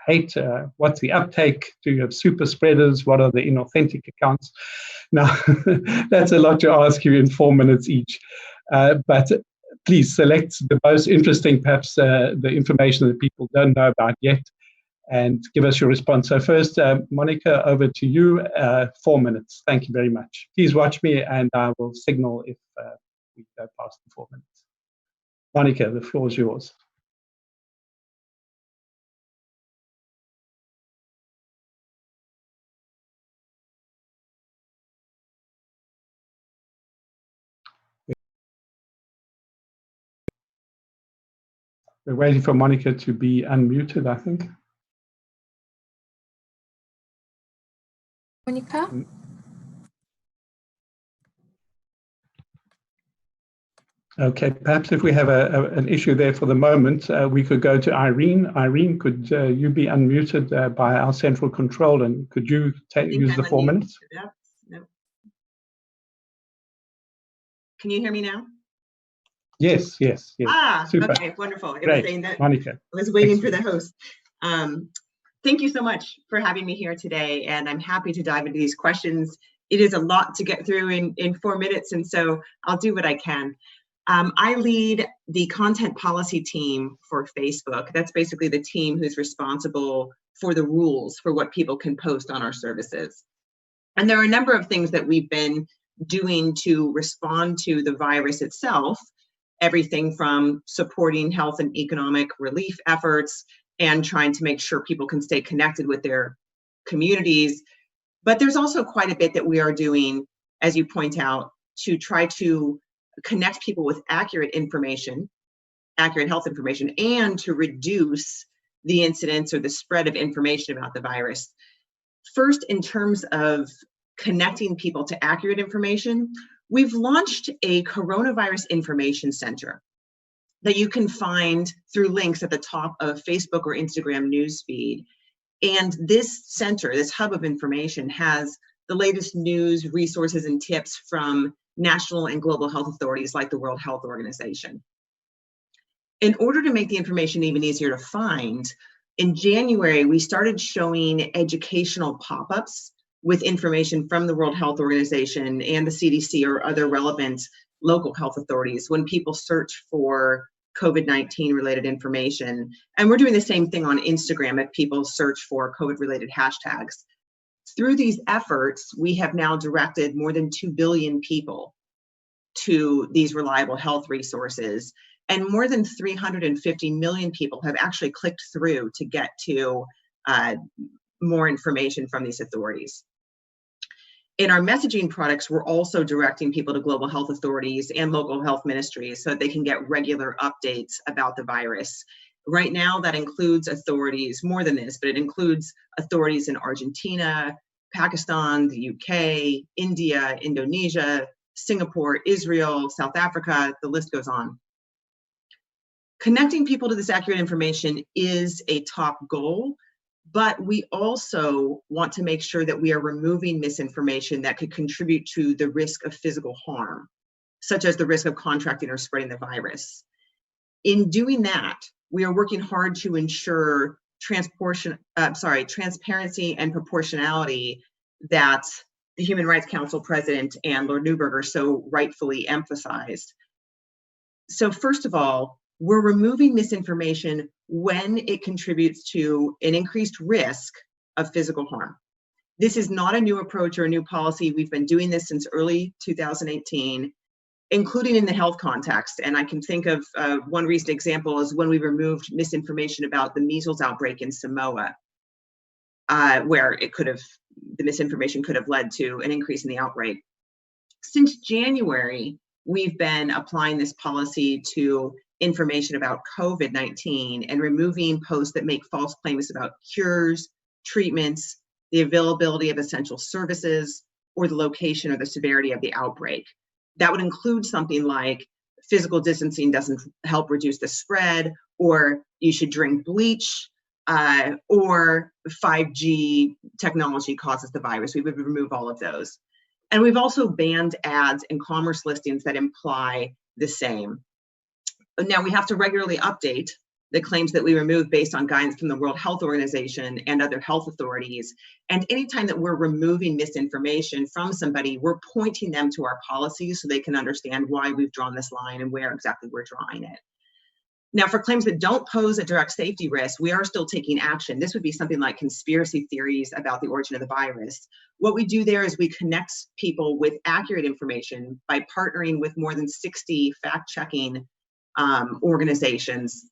hate? What's the uptake? Do you have super spreaders? What are the inauthentic accounts? Now, that's a lot to ask you in 4 minutes each. But please select the most interesting, perhaps the information that people don't know about yet, and give us your response. So first, Monica, over to you, 4 minutes. Thank you very much. Please watch me, and I will signal if we go past the 4 minutes. Monica, the floor is yours. We're waiting for Monica to be unmuted, I think. Monica? Okay, perhaps if we have an issue there for the moment, we could go to Irene. Irene, could you be unmuted by our central control, and could you use the 4 minutes? No. Can you hear me now? Yes. Super. Okay, wonderful. It Great. was saying that Monica. I was waiting for the host. Thank you so much for having me here today, and I'm happy to dive into these questions. It is a lot to get through in 4 minutes, and so I'll do what I can. I lead the content policy team for Facebook. That's basically the team who's responsible for the rules for what people can post on our services. And there are a number of things that we've been doing to respond to the virus itself, everything from supporting health and economic relief efforts and trying to make sure people can stay connected with their communities. But there's also quite a bit that we are doing, as you point out, to try to connect people with accurate information, accurate health information, and to reduce the incidence or the spread of information about the virus. First, in terms of connecting people to accurate information, we've launched a coronavirus information center that you can find through links at the top of Facebook or Instagram newsfeed. And this center, this hub of information, has the latest news, resources, and tips from national and global health authorities like the World Health Organization. In order to make the information even easier to find, in January, we started showing educational pop-ups with information from the World Health Organization and the CDC or other relevant local health authorities when people search for COVID-19 related information. And we're doing the same thing on Instagram if people search for COVID related hashtags. Through these efforts, we have now directed more than 2 billion people to these reliable health resources, and more than 350 million people have actually clicked through to get to more information from these authorities. In our messaging products, we're also directing people to global health authorities and local health ministries so that they can get regular updates about the virus. Right now, that includes authorities, more than this, but it includes authorities in Argentina, Pakistan, the UK, India, Indonesia, Singapore, Israel, South Africa, the list goes on. Connecting people to this accurate information is a top goal, but we also want to make sure that we are removing misinformation that could contribute to the risk of physical harm, such as the risk of contracting or spreading the virus. In doing that, we are working hard to ensure transparency and proportionality that the Human Rights Council President and Lord Neuberger so rightfully emphasized. So first of all, we're removing misinformation when it contributes to an increased risk of physical harm. This is not a new approach or a new policy. We've been doing this since early 2018, including in the health context. And I can think of one recent example is when we removed misinformation about the measles outbreak in Samoa, where the misinformation could have led to an increase in the outbreak. Since January, we've been applying this policy to information about COVID-19 and removing posts that make false claims about cures, treatments, the availability of essential services, or the location or the severity of the outbreak. That would include something like physical distancing doesn't help reduce the spread, or you should drink bleach, or 5G technology causes the virus. We would remove all of those. And we've also banned ads and commerce listings that imply the same. Now we have to regularly update the claims that we remove based on guidance from the World Health Organization and other health authorities. And anytime that we're removing misinformation from somebody, we're pointing them to our policies so they can understand why we've drawn this line and where exactly we're drawing it. Now, for claims that don't pose a direct safety risk, we are still taking action. This would be something like conspiracy theories about the origin of the virus. What we do there is we connect people with accurate information by partnering with more than 60 fact-checking organizations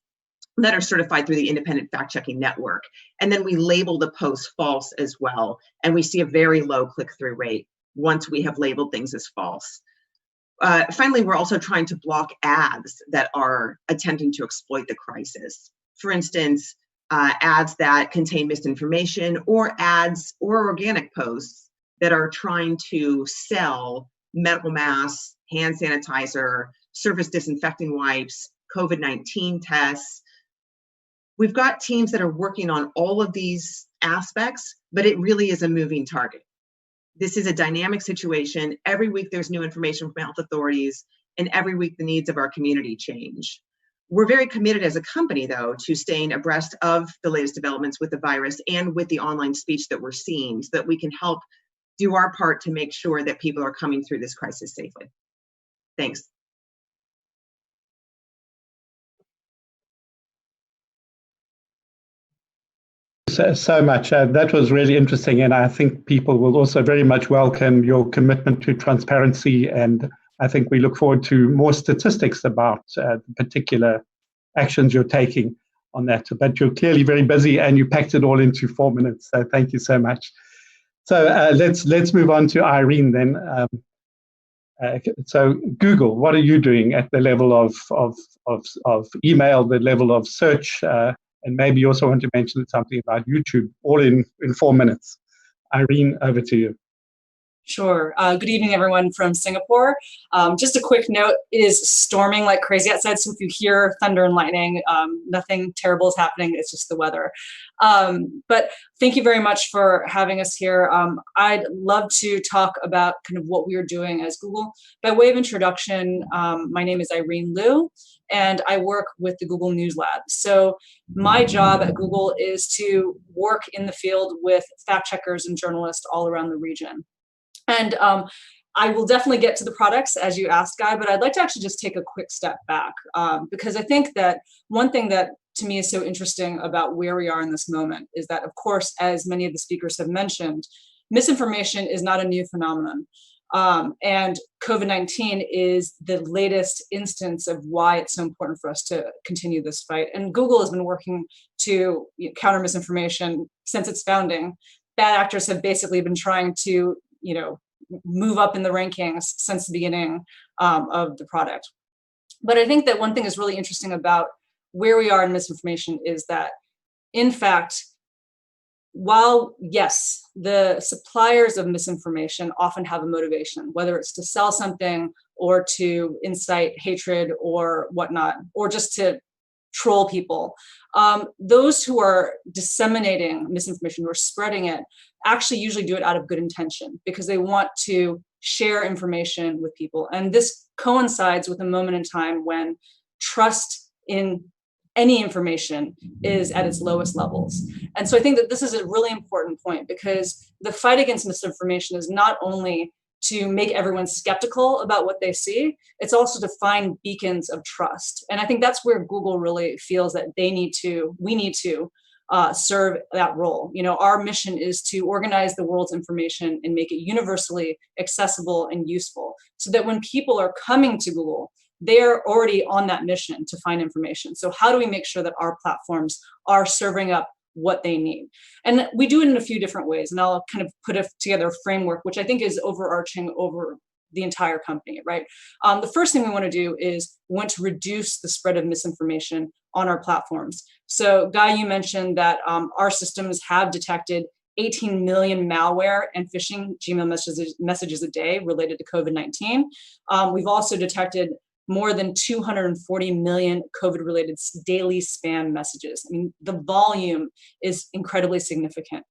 that are certified through the Independent Fact-Checking Network. And then we label the posts false as well. And we see a very low click-through rate once we have labeled things as false. Finally, we're also trying to block ads that are attempting to exploit the crisis. For instance, ads that contain misinformation, or ads or organic posts that are trying to sell medical masks, hand sanitizer, surface disinfecting wipes, COVID-19 tests. We've got teams that are working on all of these aspects, but it really is a moving target. This is a dynamic situation. Every week there's new information from health authorities, and every week the needs of our community change. We're very committed as a company, though, to staying abreast of the latest developments with the virus and with the online speech that we're seeing, so that we can help do our part to make sure that people are coming through this crisis safely. Thanks. So much. That was really interesting, and I think people will also very much welcome your commitment to transparency, and I think we look forward to more statistics about the particular actions you're taking on that. But you're clearly very busy, and you packed it all into 4 minutes, so thank you so much. So let's move on to Irene then. So Google, what are you doing at the level of email, the level of search, and maybe you also want to mention something about YouTube, all in 4 minutes. Irene, over to you. Sure. Good evening, everyone from Singapore. Just a quick note, it is storming like crazy outside, so if you hear thunder and lightning, nothing terrible is happening, it's just the weather. But thank you very much for having us here. I'd love to talk about kind of what we are doing as Google. By way of introduction, my name is Irene Liu, and I work with the Google News Lab. So my job at Google is to work in the field with fact checkers and journalists all around the region. And I will definitely get to the products as you asked, Guy, but I'd like to actually just take a quick step back because I think that one thing that to me is so interesting about where we are in this moment is that, of course, as many of the speakers have mentioned, misinformation is not a new phenomenon. And COVID-19 is the latest instance of why it's so important for us to continue this fight. And Google has been working to counter misinformation since its founding. Bad actors have basically been trying to move up in the rankings since the beginning of the product. But I think that one thing is really interesting about where we are in misinformation is that, in fact, while, yes, the suppliers of misinformation often have a motivation, whether it's to sell something or to incite hatred or whatnot, or just to troll people. Those who are disseminating misinformation, who are spreading it, actually usually do it out of good intention because they want to share information with people. And this coincides with a moment in time when trust in any information is at its lowest levels. And so I think that this is a really important point, because the fight against misinformation is not only to make everyone skeptical about what they see, it's also to find beacons of trust. And I think that's where Google really feels that we need to serve that role. You know, our mission is to organize the world's information and make it universally accessible and useful, so that when people are coming to Google, they're already on that mission to find information. So how do we make sure that our platforms are serving up what they need? And we do it in a few different ways. And I'll kind of put together a framework, which I think is overarching over the entire company, right? The first thing we want to do is we want to reduce the spread of misinformation on our platforms. So Guy, you mentioned that our systems have detected 18 million malware and phishing Gmail messages a day related to COVID-19. We've also detected more than 240 million COVID-related daily spam messages. I mean, the volume is incredibly significant.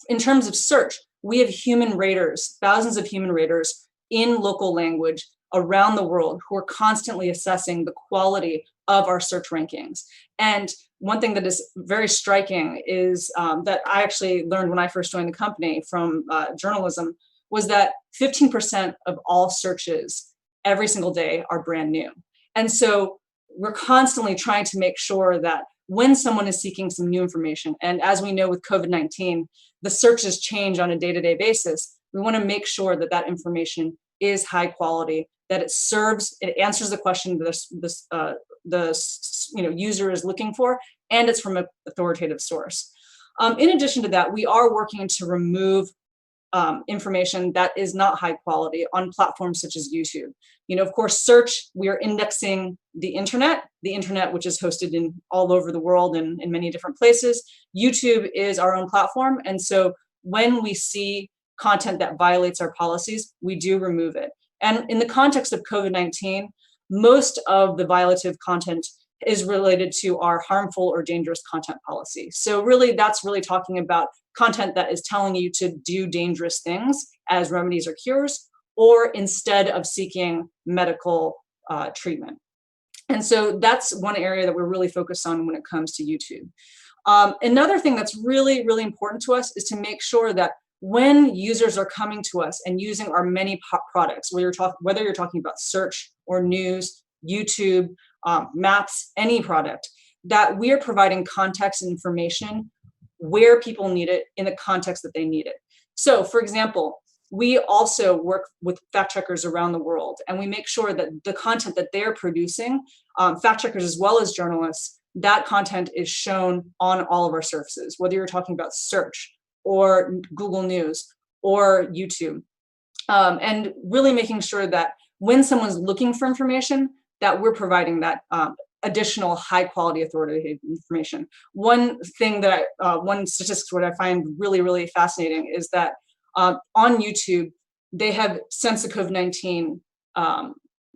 In terms of search, we have human raters, thousands of human raters in local language around the world who are constantly assessing the quality of our search rankings. And one thing that is very striking is that I actually learned when I first joined the company from journalism, was that 15% of all searches every single day are brand new. And so we're constantly trying to make sure that when someone is seeking some new information, and as we know with COVID-19, the searches change on a day-to-day basis, we want to make sure that that information is high quality, that it answers the question the user is looking for, and it's from an authoritative source. In addition to that, we are working to remove information that is not high quality on platforms such as YouTube. You know, of course, search, we are indexing the internet which is hosted in all over the world and in many different places. YouTube is our own platform. And so when we see content that violates our policies, we do remove it. And in the context of COVID-19, most of the violative content is related to our harmful or dangerous content policy. So really, that's really talking about content that is telling you to do dangerous things as remedies or cures, or instead of seeking medical treatment. And so that's one area that we're really focused on when it comes to YouTube. Another thing that's really, really important to us is to make sure that when users are coming to us and using our many products, whether you're talking about search or news, YouTube, maps, any product, that we are providing context and information where people need it in the context that they need it. So for example, we also work with fact checkers around the world, and we make sure that the content that they're producing, fact checkers as well as journalists, that content is shown on all of our surfaces, whether you're talking about search or Google News or YouTube. And really making sure that when someone's looking for information, that we're providing that additional high quality authoritative information. One thing that one statistics what I find really, really fascinating is that on YouTube, they have, since the COVID-19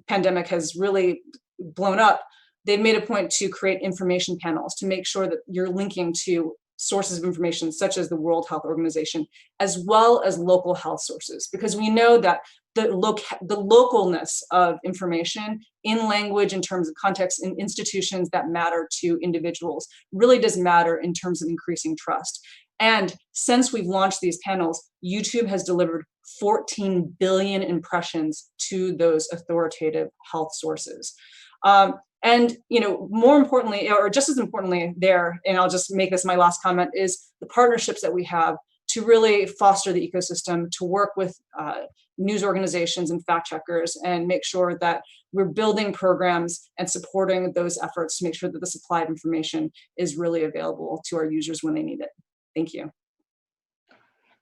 pandemic has really blown up, they've made a point to create information panels to make sure that you're linking to sources of information such as the World Health Organization, as well as local health sources, because we know that the localness of information in language, in terms of context, in institutions that matter to individuals, really does matter in terms of increasing trust. And since we've launched these panels, YouTube has delivered 14 billion impressions to those authoritative health sources. And more importantly, or just as importantly there, and I'll just make this my last comment, is the partnerships that we have to really foster the ecosystem, to work with news organizations and fact checkers and make sure that we're building programs and supporting those efforts to make sure that the supply of information is really available to our users when they need it. Thank you.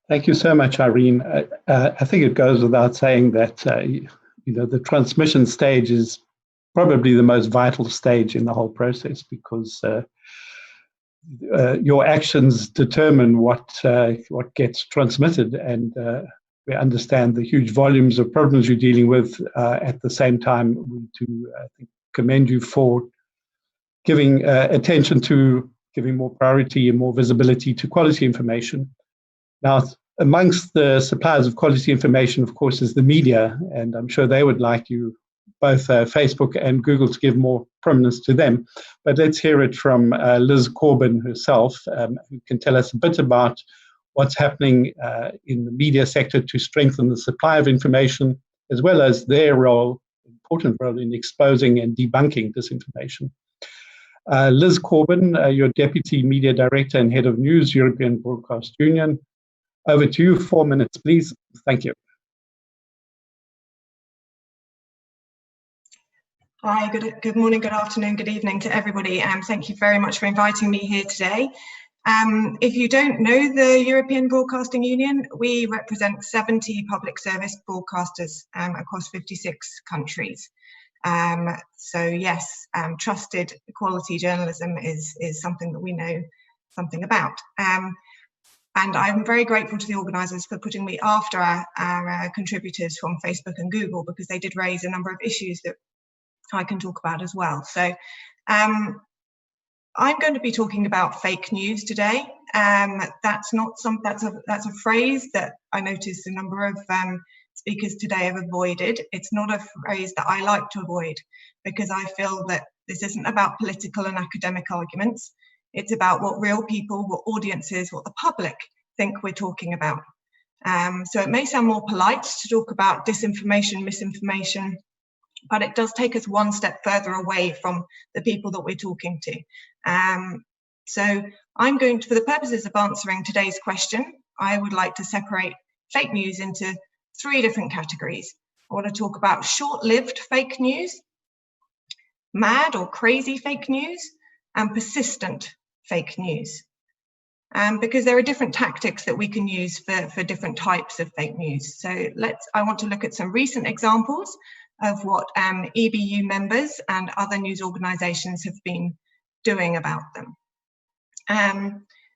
Thank you so much, Irene. I think it goes without saying that the transmission stage is probably the most vital stage in the whole process, because your actions determine what gets transmitted, and we understand the huge volumes of problems you're dealing with. At the same time, we do I think, commend you for giving attention to, giving more priority and more visibility to quality information. Now, amongst the suppliers of quality information, of course, is the media, and I'm sure they would like you, both Facebook and Google, to give more prominence to them. But let's hear it from Liz Corbin herself, who can tell us a bit about what's happening in the media sector to strengthen the supply of information, as well as their role, important role, in exposing and debunking disinformation. Liz Corbin, you're Deputy Media Director and Head of News, European Broadcast Union. Over to you, 4 minutes, please. Thank you. Hi, good morning, good afternoon, good evening to everybody. Thank you very much for inviting me here today. If you don't know the European Broadcasting Union, we represent 70 public service broadcasters across 56 countries. So yes, trusted quality journalism is something that we know something about. And I'm very grateful to the organisers for putting me after our contributors from Facebook and Google, because they did raise a number of issues that I can talk about as well. So I'm going to be talking about fake news today. That's a phrase that I noticed a number of speakers today have avoided. It's not a phrase that I like to avoid, because I feel that this isn't about political and academic arguments. It's about what real people, what audiences, what the public think we're talking about. So it may sound more polite to talk about disinformation, misinformation, but it does take us one step further away from the people that we're talking to. So I'm going to, for the purposes of answering today's question, I would like to separate fake news into 3 different categories. I want to talk about short-lived fake news, mad or crazy fake news, and persistent fake news. Because there are different tactics that we can use for different types of fake news. So I want to look at some recent examples of what EBU members and other news organisations have been doing about them.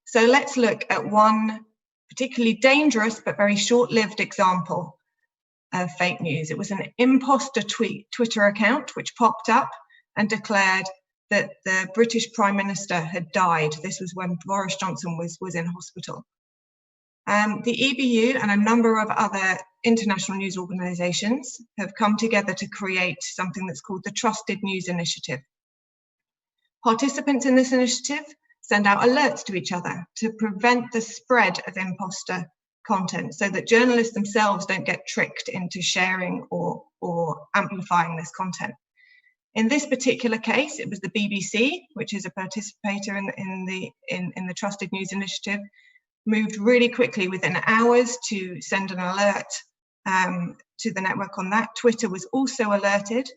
So let's look at one particularly dangerous but very short-lived example of fake news. It was an imposter Twitter account which popped up and declared that the British Prime Minister had died. This was when Boris Johnson was in hospital. The EBU and a number of other international news organisations have come together to create something that's called the Trusted News Initiative. Participants in this initiative send out alerts to each other to prevent the spread of imposter content, so that journalists themselves don't get tricked into sharing or amplifying this content. In this particular case, it was the BBC, which is a participator in the Trusted News Initiative, moved really quickly within hours to send an alert to the network on that. Twitter was also alerted.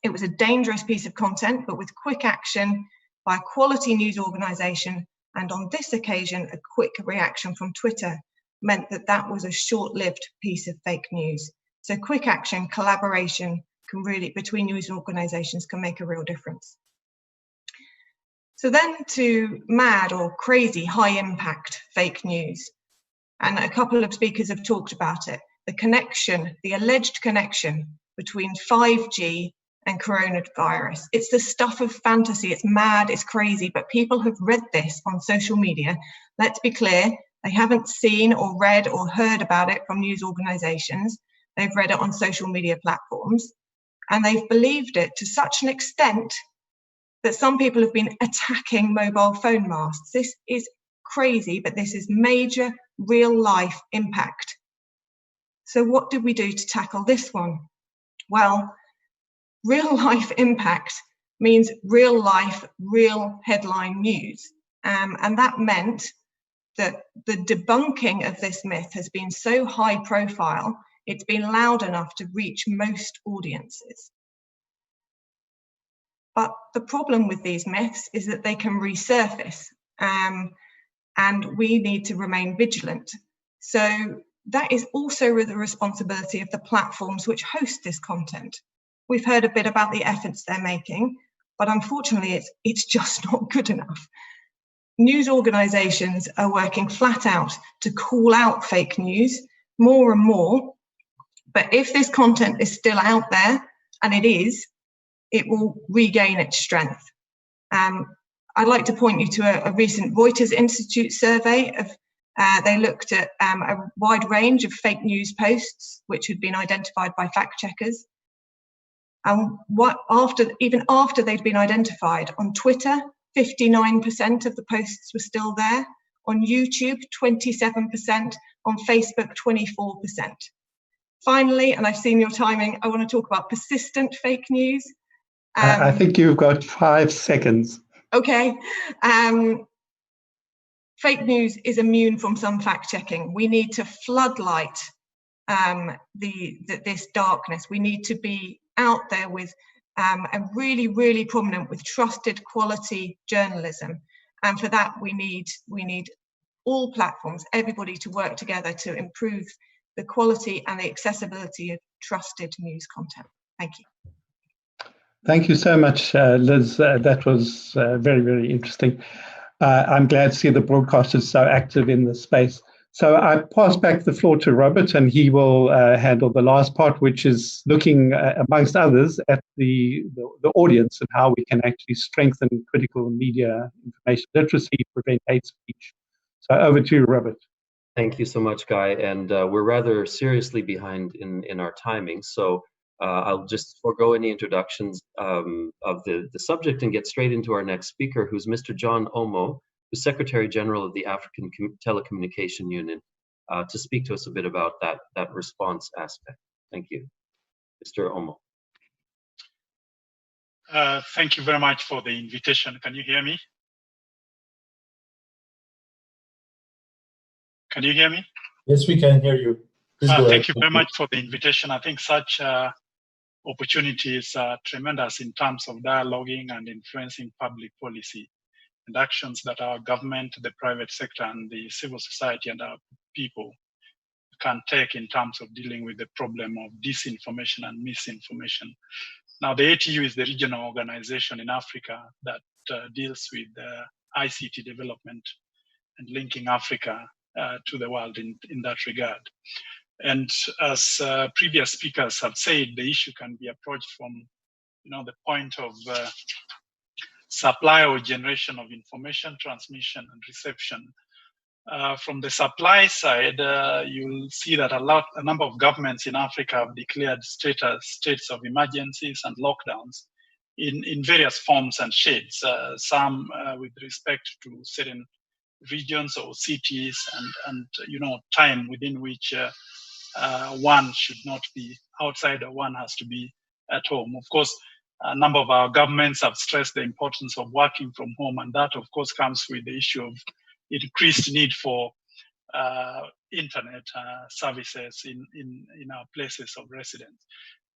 It was a dangerous piece of content, but with quick action by a quality news organisation, and on this occasion, a quick reaction from Twitter, meant that that was a short-lived piece of fake news. So quick action, collaboration, can really, between news organisations, can make a real difference. So then to mad or crazy high impact fake news. And a couple of speakers have talked about it. The connection, the alleged connection between 5G and coronavirus. It's the stuff of fantasy, it's mad, it's crazy, but people have read this on social media. Let's be clear, they haven't seen or read or heard about it from news organisations. They've read it on social media platforms. And they've believed it to such an extent that some people have been attacking mobile phone masts. This is crazy, but this is major real life impact. So what did we do to tackle this one? Well, real life impact means real life, real headline news. And that meant that the debunking of this myth has been so high profile, it's been loud enough to reach most audiences. But the problem with these myths is that they can resurface, and we need to remain vigilant. So that is also the responsibility of the platforms which host this content. We've heard a bit about the efforts they're making, but unfortunately it's just not good enough. News organisations are working flat out to call out fake news more and more. But if this content is still out there, and it is, it will regain its strength. I'd like to point you to a recent Reuters Institute survey of they looked at a wide range of fake news posts which had been identified by fact checkers. And even after they'd been identified, on Twitter, 59% of the posts were still there. On YouTube, 27%. On Facebook, 24%. Finally, and I've seen your timing, I want to talk about persistent fake news. I think you've got 5 seconds. Okay. Fake news is immune from some fact checking. We need to floodlight this darkness. We need to be out there with a really prominent with trusted quality journalism, and for that we need all platforms, everybody to work together to improve the quality and the accessibility of trusted news content. Thank you. Thank you so much, Liz. That was very interesting. I'm glad to see the broadcasters so active in this space. So I pass back the floor to Robert, and he will handle the last part, which is looking, amongst others, at the audience and how we can actually strengthen critical media information literacy, prevent hate speech. So over to you, Robert. Thank you so much, Guy. And we're rather seriously behind in our timing. So I'll just forego any introductions of the subject and get straight into our next speaker, who's Mr. John Omo, the Secretary General of the African Telecommunication Union, to speak to us a bit about that response aspect. Thank you. Mr. Omo. Thank you very much for the invitation. Can you hear me? Can you hear me? Yes, we can hear you. Thank you very much for the invitation. I think such opportunities are tremendous in terms of dialoguing and influencing public policy and actions that our government, the private sector, and the civil society and our people can take in terms of dealing with the problem of disinformation and misinformation. Now, the ATU is the regional organization in Africa that deals with ICT development and linking Africa to the world in that regard. And as previous speakers have said, the issue can be approached from the point of supply or generation of information, transmission and reception. From the supply side, you'll see that a number of governments in Africa have declared states of emergencies and lockdowns in various forms and shades, some with respect to certain regions or cities and time within which one should not be outside or one has to be at home. Of course, a number of our governments have stressed the importance of working from home, and that of course comes with the issue of increased need for internet services in our places of residence.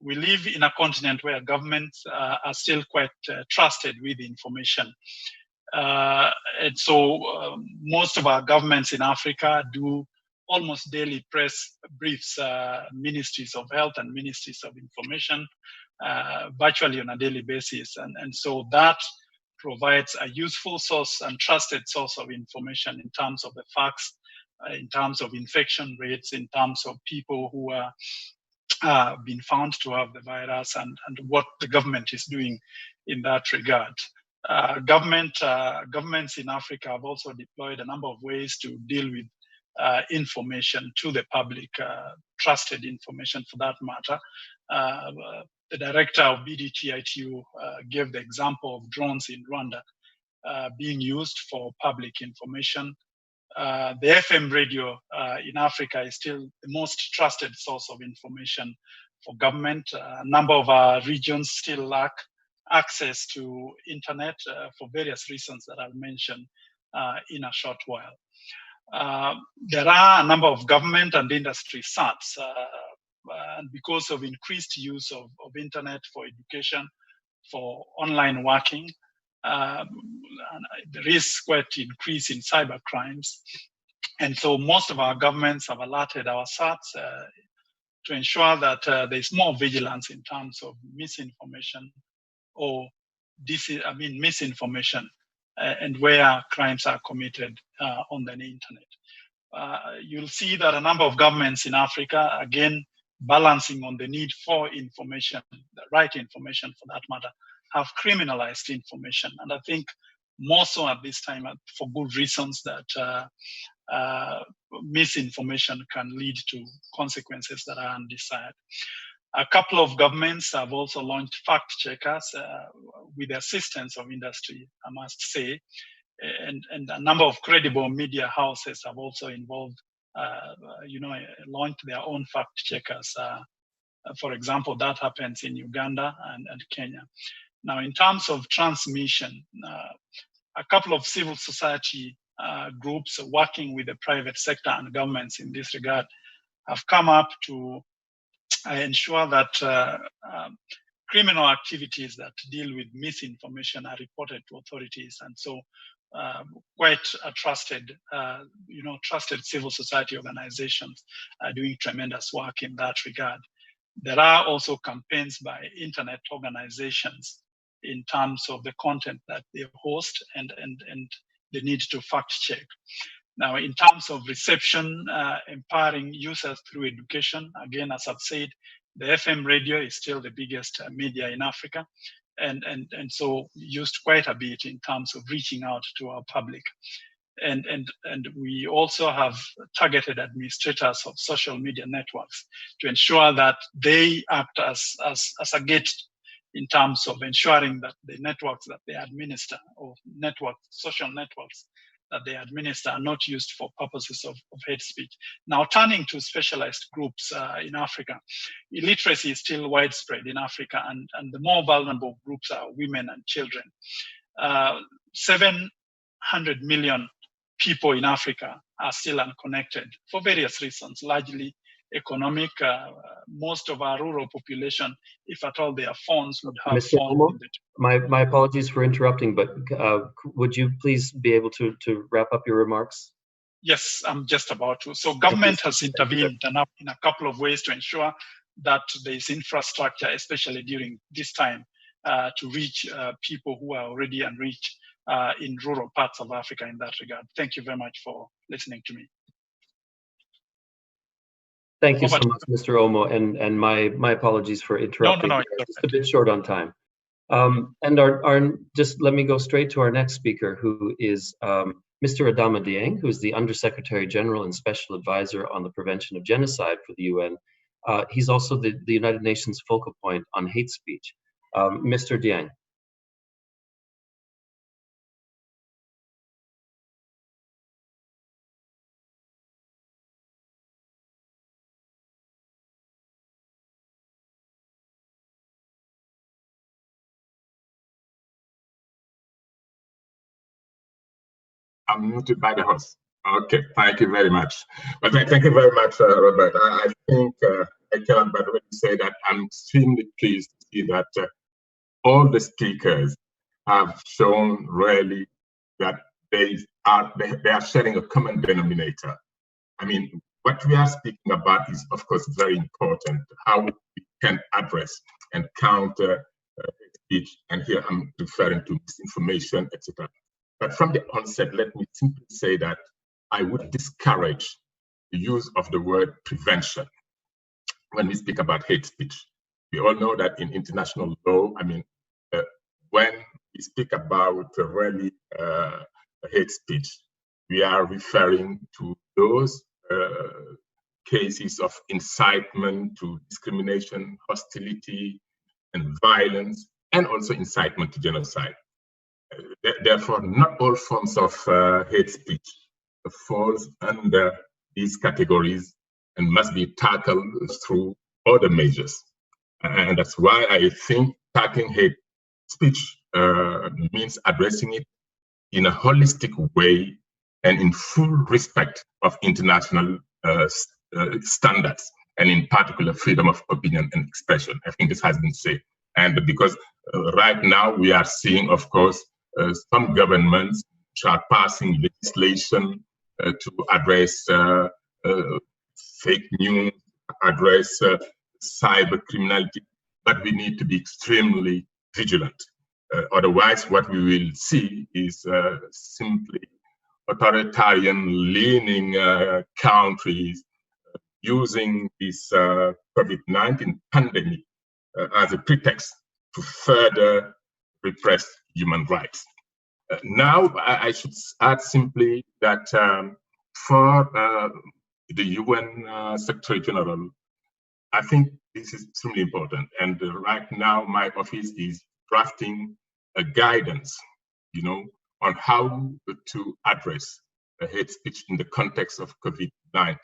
We live in a continent where governments are still quite trusted with information. And so most of our governments in Africa do almost daily press briefs, ministries of health and ministries of information, virtually on a daily basis. And so that provides a useful source and trusted source of information in terms of the facts, in terms of infection rates, in terms of people who are been found to have the virus, and what the government is doing in that regard. Governments in Africa have also deployed a number of ways to deal with information to the public, trusted information for that matter. The director of BDTITU gave the example of drones in Rwanda being used for public information. The FM radio in Africa is still the most trusted source of information for government. A number of our regions still lack access to internet for various reasons that I'll mention in a short while. There are a number of government and industry SATs, and because of increased use of internet for education, for online working, there is quite an increase in cyber crimes. And so most of our governments have alerted our SATs to ensure that there's more vigilance in terms of misinformation or misinformation and where crimes are committed on the internet. You'll see that a number of governments in Africa, again, balancing on the need for information, the right information for that matter, have criminalized information. And I think more so at this time for good reasons that misinformation can lead to consequences that are undesired. A couple of governments have also launched fact checkers with the assistance of industry, I must say, and a number of credible media houses have also involved, launched their own fact checkers. For example, that happens in Uganda and Kenya. Now, in terms of transmission, a couple of civil society groups working with the private sector and governments in this regard have come up to ensure that criminal activities that deal with misinformation are reported to authorities. And so quite a trusted civil society organizations are doing tremendous work in that regard. There are also campaigns by internet organizations in terms of the content that they host and the need to fact check. Now, in terms of reception, empowering users through education, again, as I've said, the FM radio is still the biggest media in Africa, and so used quite a bit in terms of reaching out to our public. And we also have targeted administrators of social media networks to ensure that they act as a gate in terms of ensuring that the networks that they administer, or social networks that they administer, are not used for purposes of hate speech. Now, turning to specialized groups in Africa, illiteracy is still widespread in Africa, and the more vulnerable groups are women and children. 700 million people in Africa are still unconnected for various reasons, largely economic. Most of our rural population, if at all their phones, would have Mr. phones. Omo, my apologies for interrupting, but would you please be able to wrap up your remarks? Yes, I'm just about to. So government has intervened in a couple of ways to ensure that there is infrastructure, especially during this time, to reach people who are already unreached in rural parts of Africa in that regard. Thank you very much for listening to me. Thank you so much, Mr. Omo, and my apologies for interrupting. No, just a bit short on time. And just let me go straight to our next speaker, who is Mr. Adama Dieng, who is the Undersecretary General and Special Advisor on the Prevention of Genocide for the UN. He's also the United Nations focal point on hate speech. Mr. Dieng. I'm muted by the host. Okay, thank you very much. Well, thank you very much, Robert. I think I cannot but really say that I'm extremely pleased to see that all the speakers have shown really that they are sharing a common denominator. I mean, what we are speaking about is, of course, very important, how we can address and counter speech, and here I'm referring to misinformation, etc. But from the onset, let me simply say that I would discourage the use of the word prevention when we speak about hate speech. We all know that in international law, I mean, when we speak about really hate speech, we are referring to those cases of incitement to discrimination, hostility, and violence, and also incitement to genocide. Therefore, not all forms of hate speech falls under these categories and must be tackled through other measures. And that's why I think tackling hate speech means addressing it in a holistic way and in full respect of international standards, and in particular freedom of opinion and expression. I think this has been said. And because right now we are seeing, of course, some governments which are passing legislation to address fake news, address cyber criminality, but we need to be extremely vigilant. Otherwise, what we will see is simply authoritarian-leaning countries using this COVID-19 pandemic as a pretext to further repress human rights. Now, I should add simply that for the UN Secretary General, I think this is extremely important. And right now, my office is drafting a guidance, on how to address hate speech in the context of COVID-19.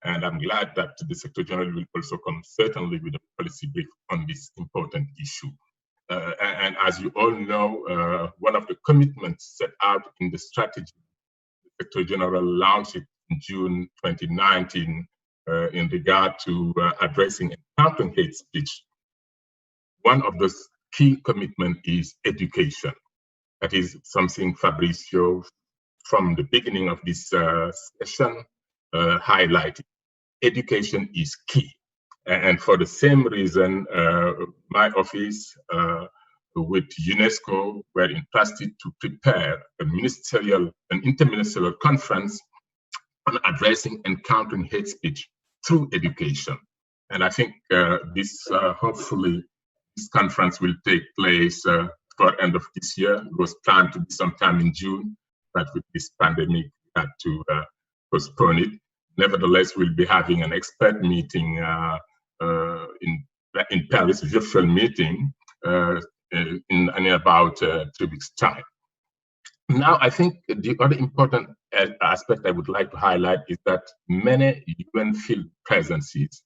And I'm glad that the Secretary General will also come certainly with a policy brief on this important issue. And as you all know, one of the commitments set out in the strategy the Secretary General launched it in June 2019 in regard to addressing and countering hate speech. One of those key commitments is education. That is something Fabrizio, from the beginning of this session, highlighted. Education is key. And for the same reason, my office with UNESCO were entrusted to prepare an interministerial conference on addressing and countering hate speech through education. And I think hopefully, this conference will take place for end of this year. It was planned to be sometime in June, but with this pandemic, we had to postpone it. Nevertheless, we'll be having an expert meeting in Paris, virtual meeting in about 3 weeks' time. Now, I think the other important aspect I would like to highlight is that many UN field presences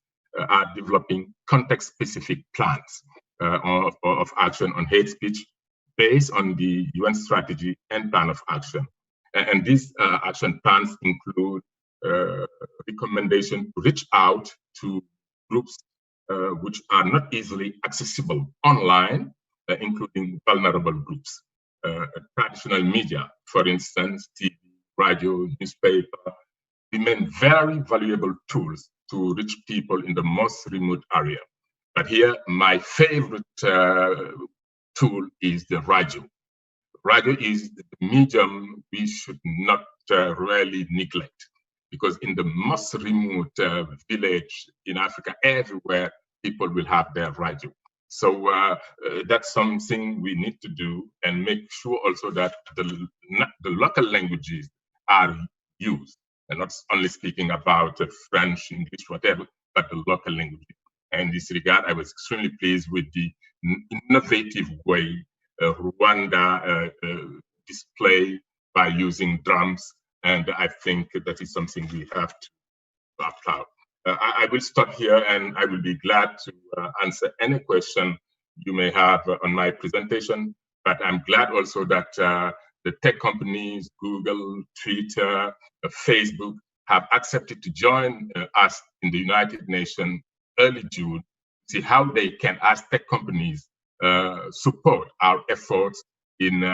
are developing context-specific plans of action on hate speech based on the UN strategy and plan of action. And these action plans include recommendation to reach out to groups which are not easily accessible online, including vulnerable groups. Traditional media, for instance, TV, radio, newspaper, remain very valuable tools to reach people in the most remote area. But here, my favorite tool is the radio. Radio is the medium we should not really neglect, because in the most remote village in Africa, everywhere, people will have their radio. So that's something we need to do, and make sure also that the local languages are used, and not only speaking about French, English, whatever, but the local languages. And in this regard, I was extremely pleased with the innovative way Rwanda display by using drums, and I think that is something we have to applaud. I will stop here, and I will be glad to answer any question you may have on my presentation. But I'm glad also that the tech companies, Google, Twitter, Facebook, have accepted to join us in the United Nations early June, see how they can, as tech companies, support our efforts in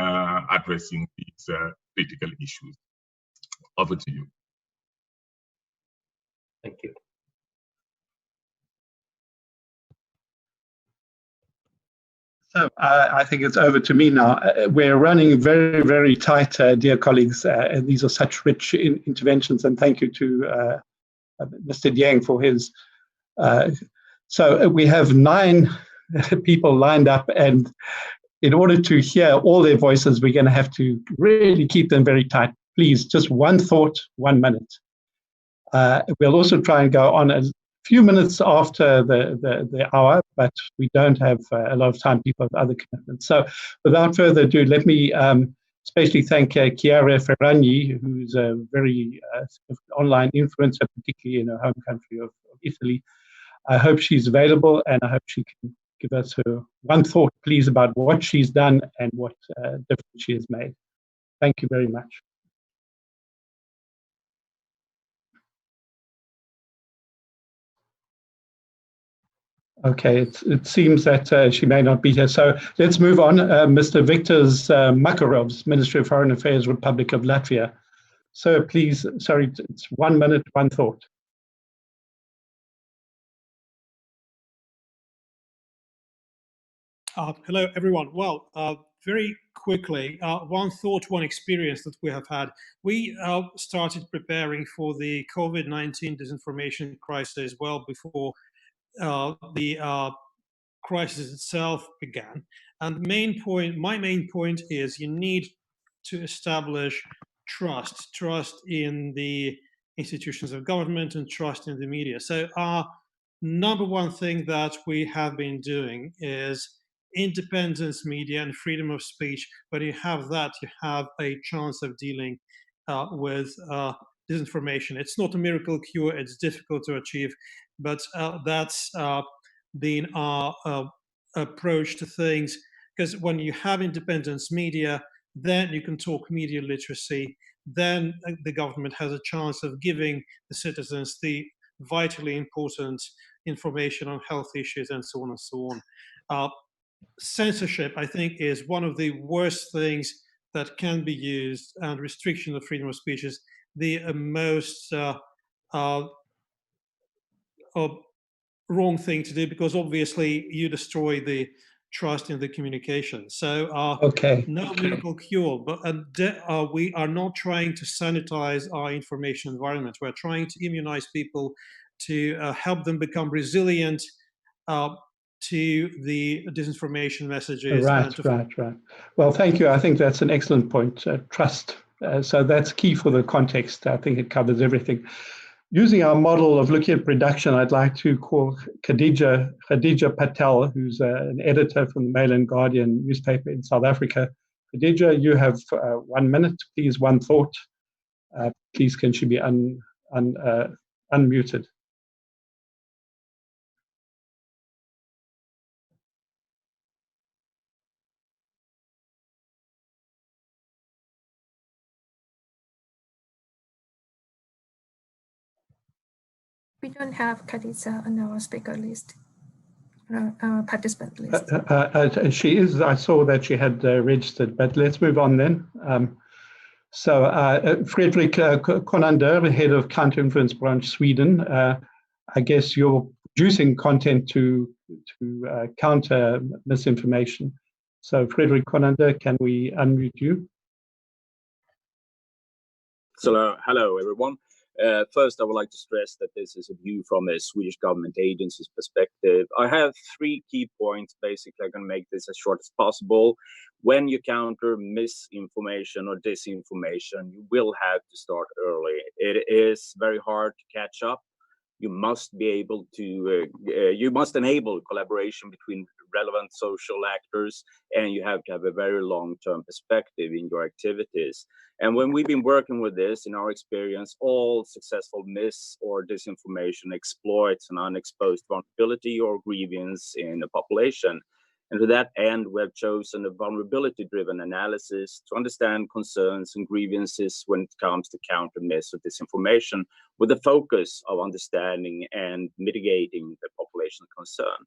addressing these critical issues. Over to you. Thank you. So I think it's over to me now. We're running very, very tight, dear colleagues. And these are such rich interventions, and thank you to Mr. Dieng for his. So we have 9 people lined up, and in order to hear all their voices, we're going to have to really keep them very tight. Please, just one thought, 1 minute. We'll also try and go on a few minutes after the hour, but we don't have a lot of time. People have other commitments. So without further ado, let me especially thank Chiara Ferragni, who's a very online influencer, particularly in her home country of Italy. I hope she's available, and I hope she can give us her one thought, please, about what she's done and what difference she has made. Thank you very much. Okay, it seems that she may not be here. So let's move on. Mr. Viktoras Makarovs, Ministry of Foreign Affairs, Republic of Latvia. So please, sorry, it's 1 minute, one thought. Hello, everyone. Well, very quickly, one thought, one experience that we have had. We started preparing for the COVID-19 disinformation crisis well before the crisis itself began. And my main point is you need to establish trust in the institutions of government and trust in the media. So our number one thing that we have been doing is independence media and freedom of speech. When you have that, you have a chance of dealing with disinformation. It's not a miracle cure, it's difficult to achieve, but that's been our approach to things, because when you have independence media, then you can talk media literacy, then the government has a chance of giving the citizens the vitally important information on health issues and so on and so on. Censorship, I think, is one of the worst things that can be used, and restriction of freedom of speech is the most wrong thing to do, because obviously you destroy the trust in the communication. So no miracle cure, but we are not trying to sanitize our information environment. We're trying to immunize people to help them become resilient to the disinformation messages. Right. Well, thank you. I think that's an excellent point. Trust. So that's key for the context. I think it covers everything. Using our model of looking at production, I'd like to call Khadija Patel, who's an editor from the Mail and Guardian newspaper in South Africa. Khadija, you have 1 minute, please, one thought. Please, can she be unmuted? We don't have Khadija on our speaker list, participant list. She is. I saw that she had registered, but let's move on then. Fredrik Konander, head of Counter-Influence Branch Sweden. I guess you're producing content to counter misinformation. So Fredrik Konander, can we unmute you? So, hello everyone. First, I would like to stress that this is a view from a Swedish government agency's perspective. I have 3 key points. Basically, I'm going to make this as short as possible. When you counter misinformation or disinformation, you will have to start early. It is very hard to catch up. You must be able to, you must enable collaboration between relevant social actors, and you have to have a very long-term perspective in your activities. And when we've been working with this, in our experience, all successful mis or disinformation exploits an unexposed vulnerability or grievance in the population. And to that end, we have chosen a vulnerability-driven analysis to understand concerns and grievances when it comes to counter mis or disinformation, with the focus of understanding and mitigating the population concern.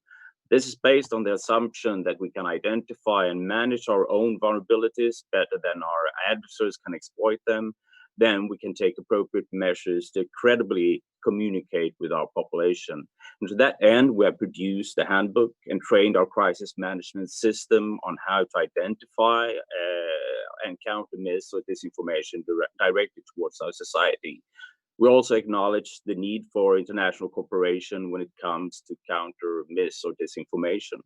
This is based on the assumption that we can identify and manage our own vulnerabilities better than our adversaries can exploit them. Then we can take appropriate measures to credibly communicate with our population. And to that end, we have produced a handbook and trained our crisis management system on how to identify and counter mis or disinformation directly towards our society. We also acknowledge the need for international cooperation when it comes to counter mis or disinformation.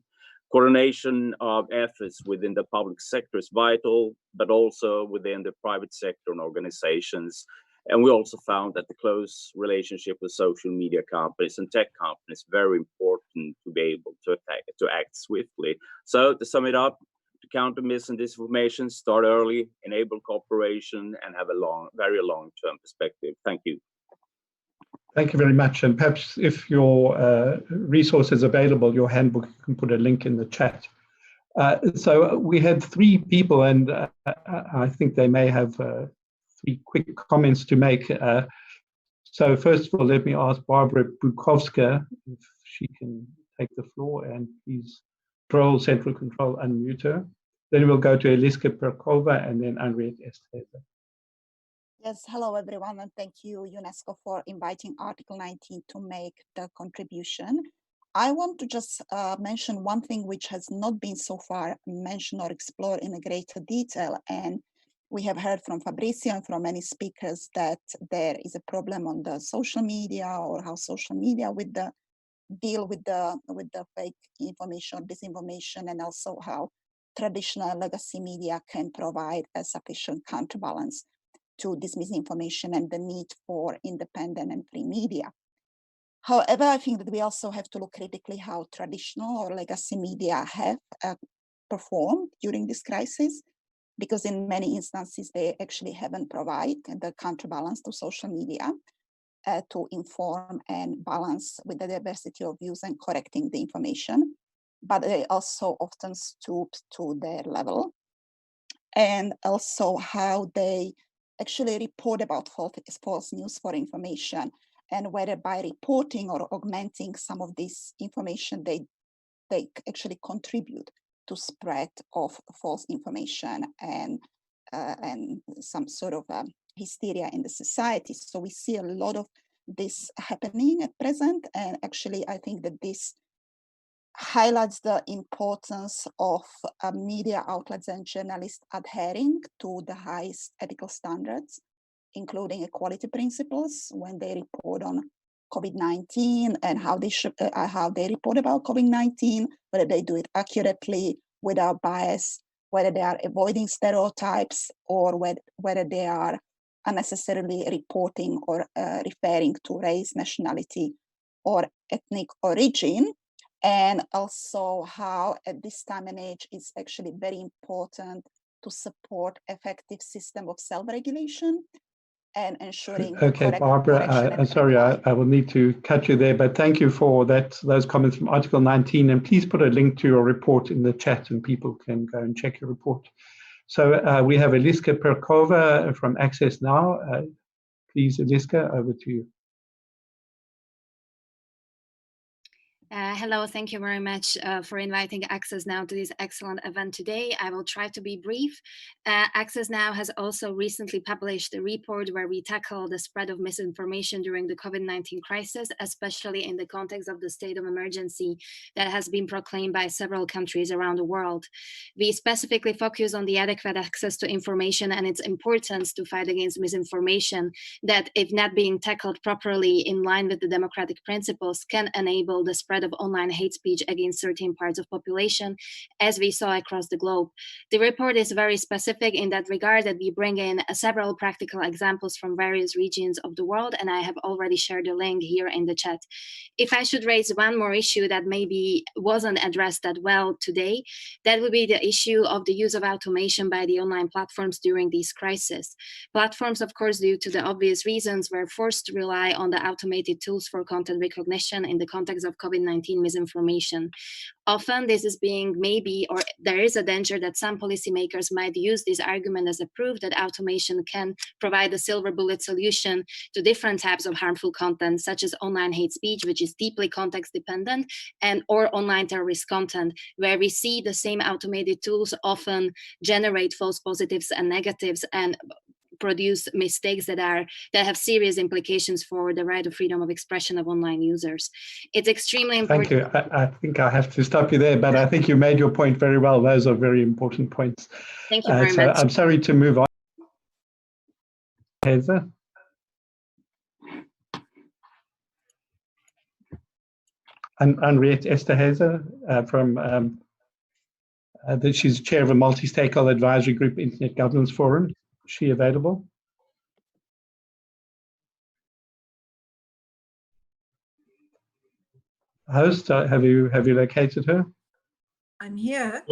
Coordination of efforts within the public sector is vital, but also within the private sector and organizations. And we also found that the close relationship with social media companies and tech companies is very important to be able to act swiftly. So to sum it up, to counter mis and disinformation, start early, enable cooperation, and have a very long-term perspective. Thank you. Thank you very much. And perhaps if your resource is available, your handbook, you can put a link in the chat. So we had 3 people, and I think they may have 3 quick comments to make. So first of all, let me ask Barbara Bukovska if she can take the floor, and please central control, unmute her. Then we'll go to Eliska Perkova and then Henriette Esteza. Yes, hello everyone, and thank you, UNESCO, for inviting Article 19 to make the contribution. I want to just mention one thing which has not been so far mentioned or explored in a greater detail. And we have heard from Fabrizio and from many speakers that there is a problem on the social media, or how social media with the deal with the fake information, disinformation, and also how traditional legacy media can provide a sufficient counterbalance to this misinformation and the need for independent and free media. However, I think that we also have to look critically how traditional or legacy media have performed during this crisis, because in many instances, they actually haven't provided the counterbalance to social media to inform and balance with the diversity of views and correcting the information, but they also often stoop to their level. And also how they actually report about false news for information, and whether by reporting or augmenting some of this information, they actually contribute to spread of false information and some sort of hysteria in the society. So we see a lot of this happening at present, and actually I think that this highlights the importance of media outlets and journalists adhering to the highest ethical standards, including equality principles when they report on COVID-19 and how they report about COVID-19, whether they do it accurately, without bias, whether they are avoiding stereotypes, or whether they are unnecessarily reporting or referring to race, nationality, or ethnic origin. And also how at this time and age it's actually very important to support effective system of self-regulation and ensuring. Okay, Barbara, sorry, I will need to cut you there, but thank you for those comments from Article 19, and please put a link to your report in the chat and people can go and check your report. So we have Eliska Perkova from Access Now. Please, Eliska, over to you. Hello, thank you very much for inviting Access Now to this excellent event today. I will try to be brief. Access Now has also recently published a report where we tackle the spread of misinformation during the COVID-19 crisis, especially in the context of the state of emergency that has been proclaimed by several countries around the world. We specifically focus on the adequate access to information and its importance to fight against misinformation that, if not being tackled properly in line with the democratic principles, can enable the spread of online hate speech against certain parts of population, as we saw across the globe. The report is very specific in that regard, that we bring in several practical examples from various regions of the world, and I have already shared the link here in the chat. If I should raise one more issue that maybe wasn't addressed that well today, that would be the issue of the use of automation by the online platforms during these crises. Platforms, of course, due to the obvious reasons, were forced to rely on the automated tools for content recognition in the context of COVID-19 misinformation. Often this is being or there is a danger that some policymakers might use this argument as a proof that automation can provide a silver bullet solution to different types of harmful content, such as online hate speech, which is deeply context dependent, or online terrorist content, where we see the same automated tools often generate false positives and negatives and produce mistakes that have serious implications for the right of freedom of expression of online users. It's extremely important. Thank you. I think I have to stop you there, but I think you made your point very well. Those are very important points. Thank you very much. I'm sorry to move on. Heather? Henriette Esterhazy from she's chair of a multi-stakeholder advisory group, Internet Governance Forum. Is she available? Host, have you located her? I'm here.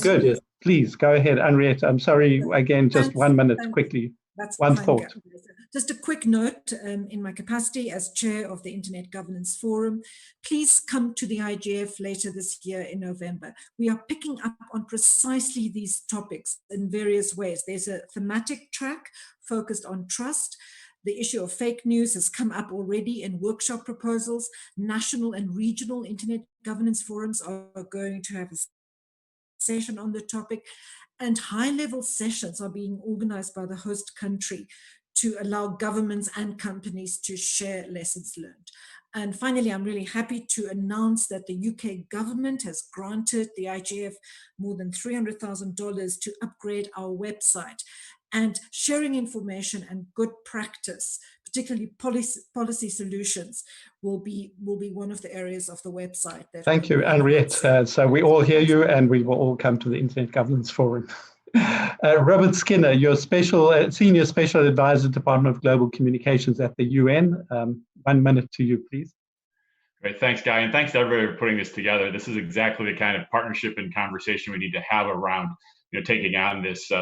Good. Please go ahead, Henriette. I'm sorry again. Just 1 minute, quickly. That's one fine, thought. Just a quick note, in my capacity as chair of the Internet Governance Forum, please come to the IGF later this year in November. We are picking up on precisely these topics in various ways. There's a thematic track focused on trust. The issue of fake news has come up already in workshop proposals. National and regional Internet Governance Forums are going to have a session on the topic, and high-level sessions are being organized by the host country to allow governments and companies to share lessons learned. And finally, I'm really happy to announce that the UK government has granted the IGF more than $300,000 to upgrade our website. and sharing information and good practice, particularly policy solutions, will be one of the areas of the website. Thank you, Henriette. So we all hear you, and we will all come to the Internet Governance Forum. Robert Skinner, your senior special advisor, Department of Global Communications at the UN. 1 minute to you, please. Great, thanks, Guy, and thanks to everybody for putting this together. This is exactly the kind of partnership and conversation we need to have around, taking on this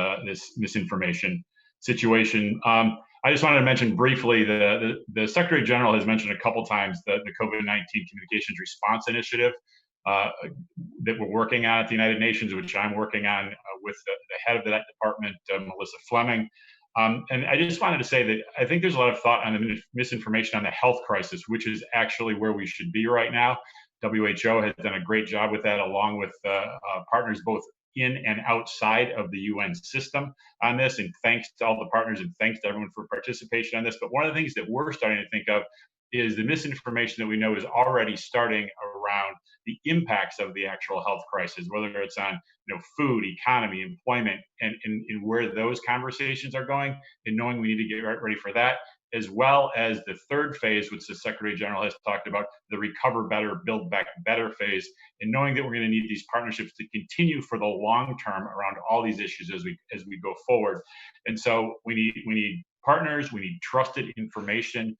misinformation situation. I just wanted to mention briefly the Secretary General has mentioned a couple times the COVID-19 Communications Response Initiative that we're working on at the United Nations, which I'm working on with the head of that department, Melissa Fleming. And I just wanted to say that I think there's a lot of thought on the misinformation on the health crisis, which is actually where we should be right now. WHO has done a great job with that, along with partners both in and outside of the UN system on this. And thanks to all the partners and thanks to everyone for participation on this. But one of the things that we're starting to think of is the misinformation that we know is already starting around the impacts of the actual health crisis, whether it's on food, economy, employment, and where those conversations are going, and knowing we need to get ready for that, as well as the third phase, which the Secretary General has talked about, the Recover Better, Build Back Better phase, and knowing that we're going to need these partnerships to continue for the long term around all these issues as we go forward. And so we need partners, we need trusted information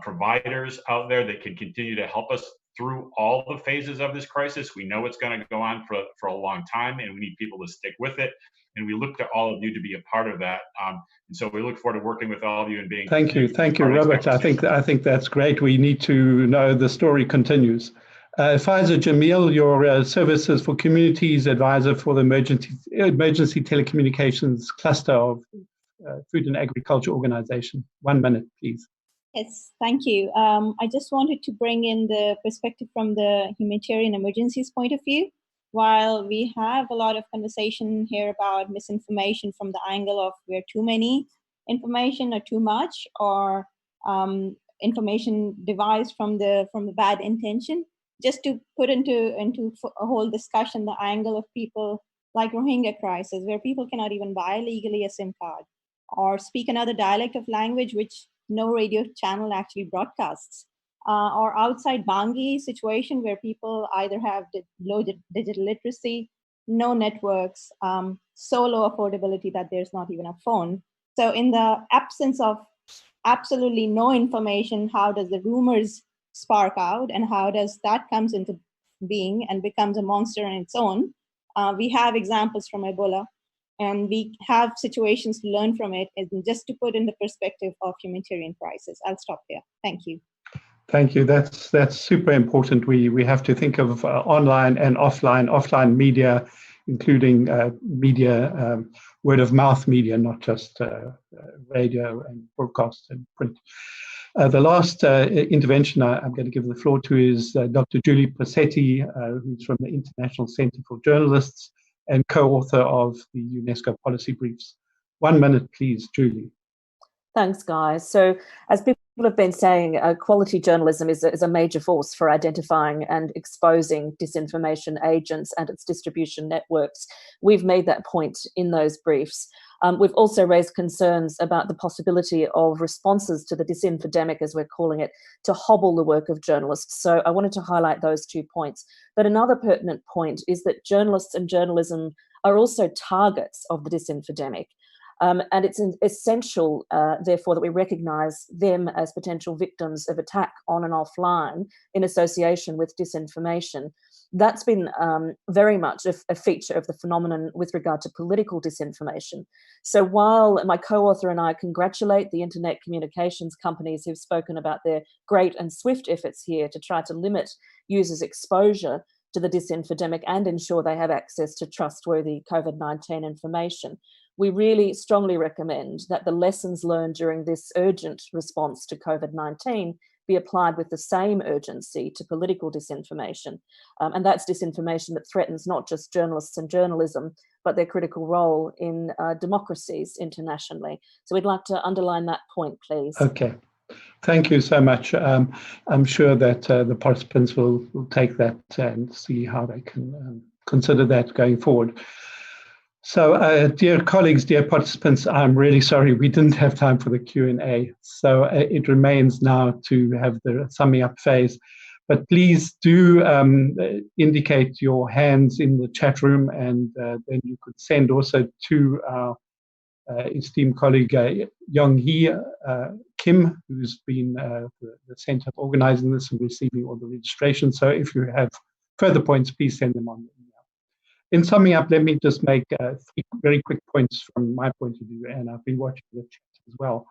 providers out there that can continue to help us through all the phases of this crisis. We know it's going to go on for a long time, and we need people to stick with it. And we look to all of you to be a part of that. And so we look forward to working with all of you and being. Thank you, Robert. I think that's great. We need to know the story continues. Faiza Jamil, your Services for Communities Advisor for the Emergency Telecommunications Cluster of Food and Agriculture Organization. 1 minute, please. Yes, thank you. I just wanted to bring in the perspective from the humanitarian emergencies point of view. While we have a lot of conversation here about misinformation from the angle of where too many information or too much, or information devised from the bad intention, just to put into a whole discussion the angle of people like Rohingya crisis, where people cannot even buy legally a SIM card or speak another dialect of language which no radio channel actually broadcasts, or outside Bangi situation where people either have low digital literacy, no networks, so low affordability that there's not even a phone. So in the absence of absolutely no information, how does the rumors spark out, and how does that comes into being and becomes a monster on its own? We have examples from Ebola, and we have situations to learn from it, and just to put in the perspective of humanitarian crisis. I'll stop there. Thank you. Thank you. That's super important. We have to think of online and offline media, including media, word of mouth media, not just radio and broadcast and print. The last intervention I'm going to give the floor to is Dr. Julie Passetti, who's from the International Center for Journalists and co-author of the UNESCO policy briefs. 1 minute, please, Julie. Thanks, guys. So as people have been saying, quality journalism is a major force for identifying and exposing disinformation agents and its distribution networks. We've made that point in those briefs. We've also raised concerns about the possibility of responses to the disinfodemic, as we're calling it, to hobble the work of journalists. So I wanted to highlight those 2 points. But another pertinent point is that journalists and journalism are also targets of the disinfodemic. And it's essential, therefore, that we recognise them as potential victims of attack on and offline in association with disinformation. That's been very much a feature of the phenomenon with regard to political disinformation. So while my co-author and I congratulate the internet communications companies who've spoken about their great and swift efforts here to try to limit users' exposure to the disinfodemic and ensure they have access to trustworthy COVID-19 information, we really strongly recommend that the lessons learned during this urgent response to COVID-19 be applied with the same urgency to political disinformation. And that's disinformation that threatens not just journalists and journalism, but their critical role in democracies internationally. So we'd like to underline that point, please. Okay. Thank you so much. I'm sure that the participants will take that and see how they can consider that going forward. So, dear colleagues, dear participants, I'm really sorry we didn't have time for the Q&A. So it remains now to have the summing up phase. But please do indicate your hands in the chat room, and then you could send also to our esteemed colleague Young-hee Kim, who's been the center of organizing this and receiving all the registration. So if you have further points, please send them on. In summing up, let me just make 3 very quick points from my point of view, and I've been watching the chat as well.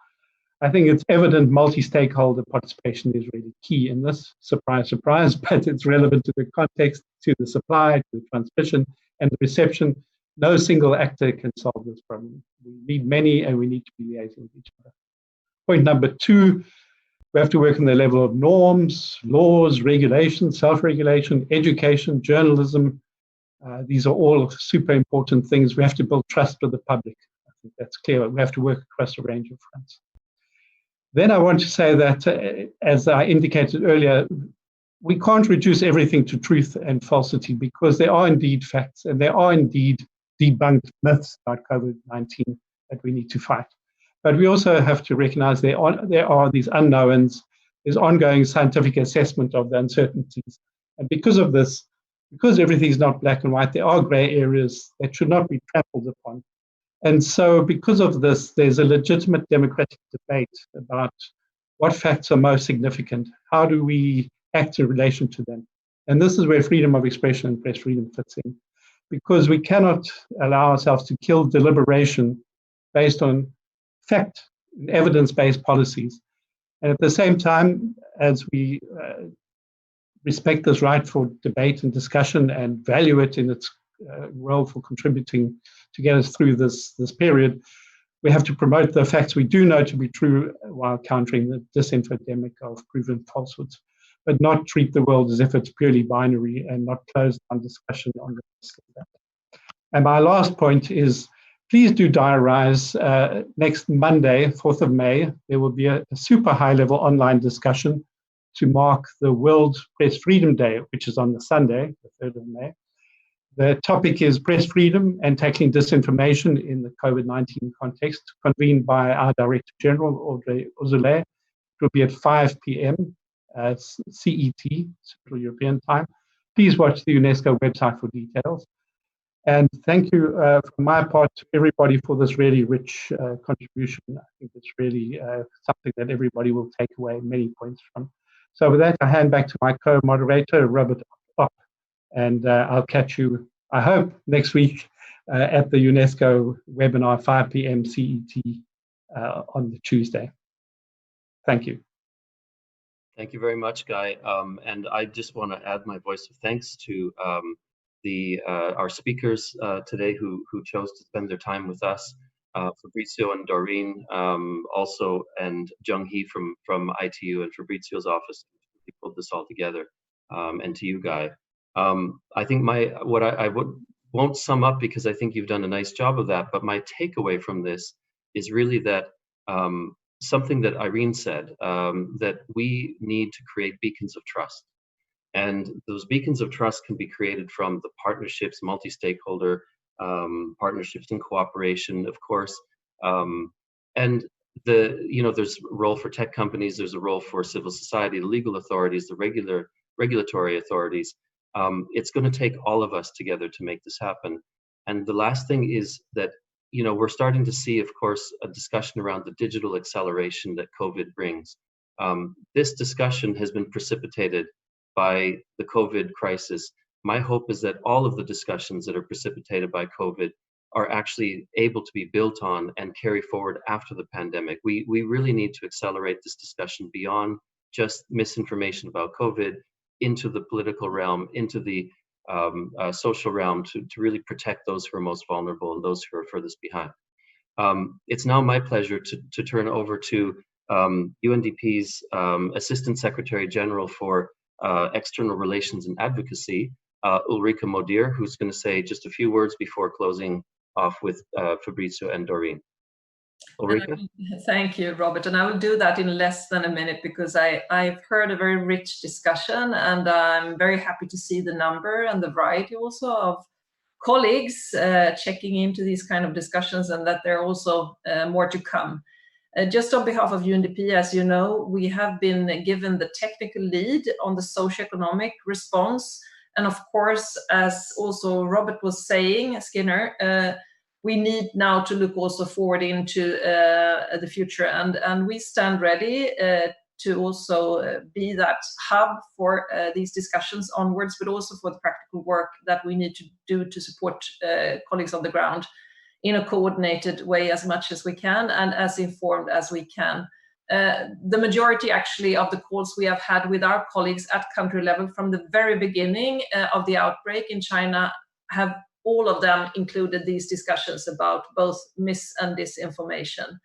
I think it's evident multi-stakeholder participation is really key in this. Surprise, surprise, but it's relevant to the context, to the supply, to the transmission, and the reception. No single actor can solve this problem. We need many, and we need to be liaising with each other. Point number 2, we have to work on the level of norms, laws, regulations, self-regulation, education, journalism. These are all super important things. We have to build trust with the public. I think that's clear. We have to work across a range of fronts. Then I want to say that, as I indicated earlier, we can't reduce everything to truth and falsity, because there are indeed facts and there are indeed debunked myths about COVID-19 that we need to fight. But we also have to recognize there are these unknowns. There's ongoing scientific assessment of the uncertainties. And because of this, because everything is not black and white, there are gray areas that should not be trampled upon. And so because of this, there's a legitimate democratic debate about what facts are most significant. How do we act in relation to them? And this is where freedom of expression and press freedom fits in, because we cannot allow ourselves to kill deliberation based on fact and evidence-based policies. And at the same time, as we respect this right for debate and discussion and value it in its role for contributing to get us through this period, we have to promote the facts we do know to be true while countering the disinfodemic of proven falsehoods, but not treat the world as if it's purely binary and not close down discussion on the risk of that. And my last point is, please do diarize next Monday, 4th of May, there will be a super high-level online discussion to mark the World Press Freedom Day, which is on the Sunday, the 3rd of May. The topic is press freedom and tackling disinformation in the COVID-19 context, convened by our Director General, Audrey Azoulay. It will be at 5 p.m. CET, Central European Time. Please watch the UNESCO website for details. And thank you from my part to everybody for this really rich contribution. I think it's really something that everybody will take away many points from. So with that, I hand back to my co-moderator, Robert Opp, and I'll catch you, I hope, next week at the UNESCO webinar, 5 p.m. CET on the Tuesday. Thank you. Thank you very much, Guy. And I just want to add my voice of thanks to our speakers today who chose to spend their time with us, Fabrizio and Doreen, also, and Jung-hee from ITU and Fabrizio's office, who pulled this all together, and to you, Guy. I think what I won't sum up, because I think you've done a nice job of that, but my takeaway from this is really that something that Irene said, that we need to create beacons of trust. And those beacons of trust can be created from the partnerships, multi-stakeholder partnerships and cooperation, of course. And there's a role for tech companies, there's a role for civil society, the legal authorities, the regulatory authorities. It's going to take all of us together to make this happen. And the last thing is that, we're starting to see, of course, a discussion around the digital acceleration that COVID brings. This discussion has been precipitated by the COVID crisis. My hope is that all of the discussions that are precipitated by COVID are actually able to be built on and carry forward after the pandemic. We really need to accelerate this discussion beyond just misinformation about COVID into the political realm, into the social realm, to really protect those who are most vulnerable and those who are furthest behind. It's now my pleasure to turn over to UNDP's Assistant Secretary General for External Relations and Advocacy, Ulrike Modir, who's going to say just a few words before closing off with Fabrizio and Doreen. Ulrike? Thank you, Robert. And I will do that in less than a minute, because I've heard a very rich discussion, and I'm very happy to see the number and the variety also colleagues checking into these kind of discussions, and that there are also more to come. Just on behalf of UNDP, as you know, we have been given the technical lead on the socioeconomic response. And of course, as also Robert was saying, Skinner, we need now to look also forward into the future. And we stand ready to also be that hub for these discussions onwards, but also for the practical work that we need to do to support colleagues on the ground in a coordinated way as much as we can and as informed as we can. The majority actually of the calls we have had with our colleagues at country level from the very beginning of the outbreak in China have all of them included these discussions about both mis and disinformation.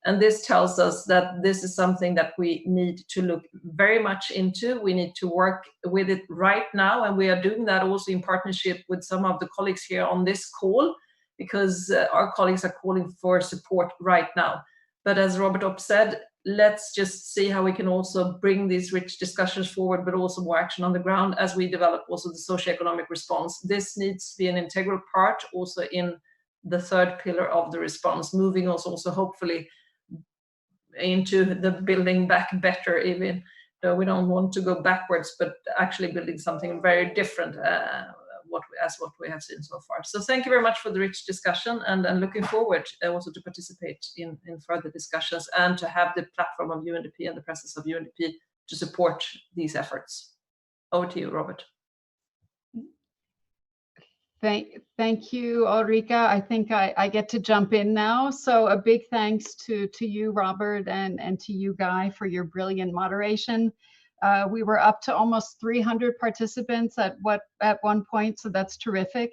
And this tells us that this is something that we need to look very much into. We need to work with it right now, and we are doing that also in partnership with some of the colleagues here on this call, because our colleagues are calling for support right now. But as Robert Opp said, let's just see how we can also bring these rich discussions forward, but also more action on the ground as we develop also the socioeconomic response. This needs to be an integral part also in the third pillar of the response, moving us also hopefully into the building back better, even though we don't want to go backwards, but actually building something very different what we have seen so far. So thank you very much for the rich discussion, and looking forward also to participate in further discussions and to have the platform of UNDP and the presence of UNDP to support these efforts. Over to you, Robert. Thank you, Ulrika. I think I get to jump in now. So a big thanks to you, Robert, and to you, Guy, for your brilliant moderation. We were up to almost 300 participants at one point, so that's terrific.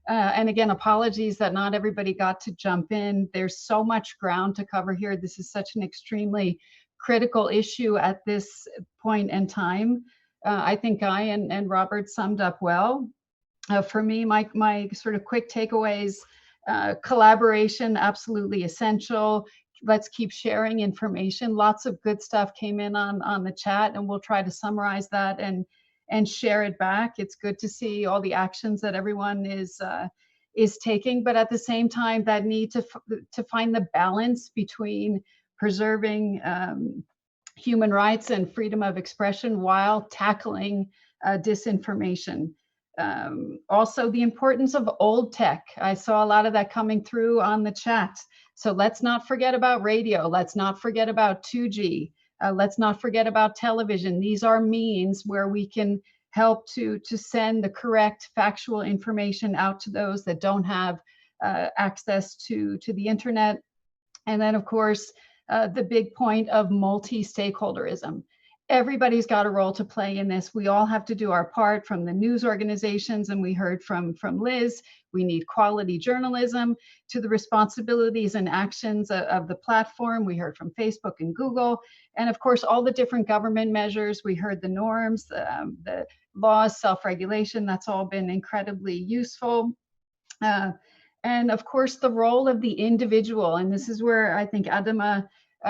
And again, apologies that not everybody got to jump in. There's so much ground to cover here. This is such an extremely critical issue at this point in time. I think Guy and Robert summed up well. For me, my sort of quick takeaways, collaboration, absolutely essential. Let's keep sharing information. Lots of good stuff came in on the chat, and we'll try to summarize that and share it back. It's good to see all the actions that everyone is taking, but at the same time, that need to find the balance between preserving human rights and freedom of expression while tackling disinformation. Also, the importance of old tech. I saw a lot of that coming through on the chat. So let's not forget about radio. Let's not forget about 2G. Let's not forget about television. These are means where we can help to send the correct factual information out to those that don't have access to the internet. And then, of course, the big point of multi-stakeholderism. Everybody's got a role to play in this. We all have to do our part, from the news organizations, and we heard from Liz, we need quality journalism, to the responsibilities and actions of the platform. We heard from Facebook and Google, and of course, all the different government measures. We heard the norms, the laws, self-regulation. That's all been incredibly useful. And of course, the role of the individual. And this is where I think Adama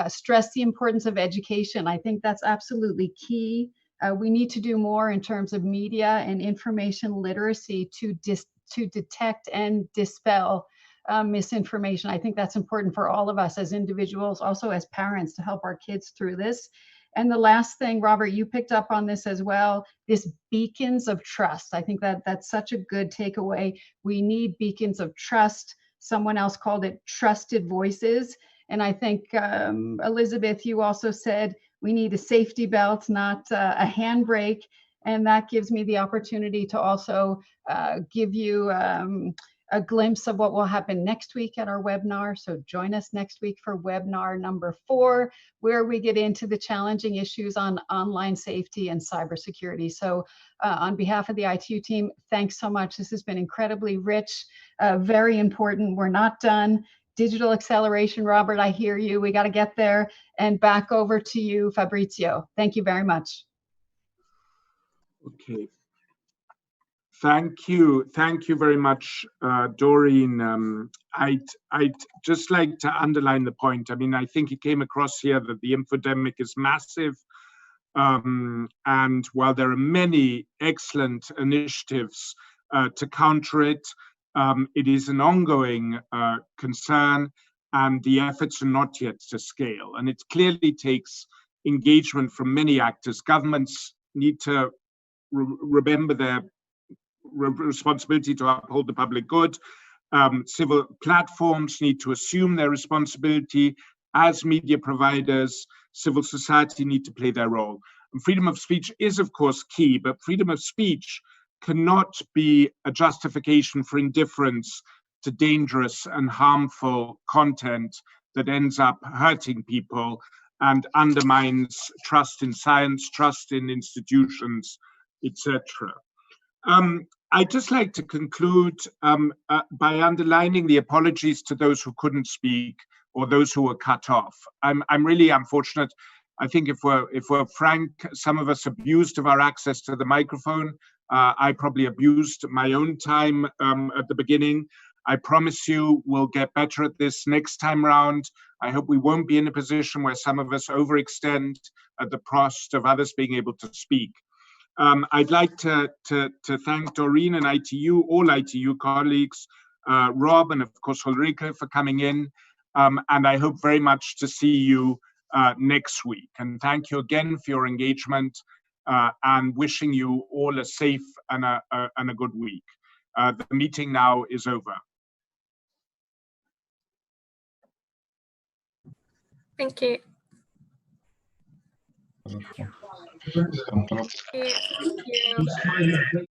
stressed the importance of education. I think that's absolutely key. We need to do more in terms of media and information literacy to detect and dispel misinformation. I think that's important for all of us as individuals, also as parents, to help our kids through this. And the last thing, Robert, you picked up on this as well, this beacons of trust. I think that's such a good takeaway. We need beacons of trust. Someone else called it trusted voices. And I think, Elizabeth, you also said we need a safety belt, not a handbrake. And that gives me the opportunity to also give you a glimpse of what will happen next week at our webinar. So join us next week for webinar number 4, where we get into the challenging issues on online safety and cybersecurity. So on behalf of the ITU team, thanks so much. This has been incredibly rich, very important. We're not done. Digital acceleration, Robert, I hear you. We got to get there. And back over to you, Fabrizio. Thank you very much. Okay. Thank you very much, Doreen. I'd just like to underline the point. I mean, I think it came across here that the infodemic is massive. And while there are many excellent initiatives to counter it, it is an ongoing concern, and the efforts are not yet to scale. And it clearly takes engagement from many actors. Governments need to remember their responsibility to uphold the public good. Civil platforms need to assume their responsibility. As media providers, civil society need to play their role. And freedom of speech is, of course, key, but freedom of speech cannot be a justification for indifference to dangerous and harmful content that ends up hurting people and undermines trust in science, trust in institutions, etc. I'd just like to conclude by underlining the apologies to those who couldn't speak or those who were cut off. I'm really unfortunate. I think if we're frank, some of us abused of our access to the microphone. I probably abused my own time at the beginning. I promise you we'll get better at this next time round. I hope we won't be in a position where some of us overextend at the cost of others being able to speak. I'd like to thank Doreen and ITU, all ITU colleagues, Rob, and of course Ulrike for coming in. And I hope very much to see you next week. And thank you again for your engagement and wishing you all a safe and a good week. The meeting now is over. Thank you. Thank you. Thank you.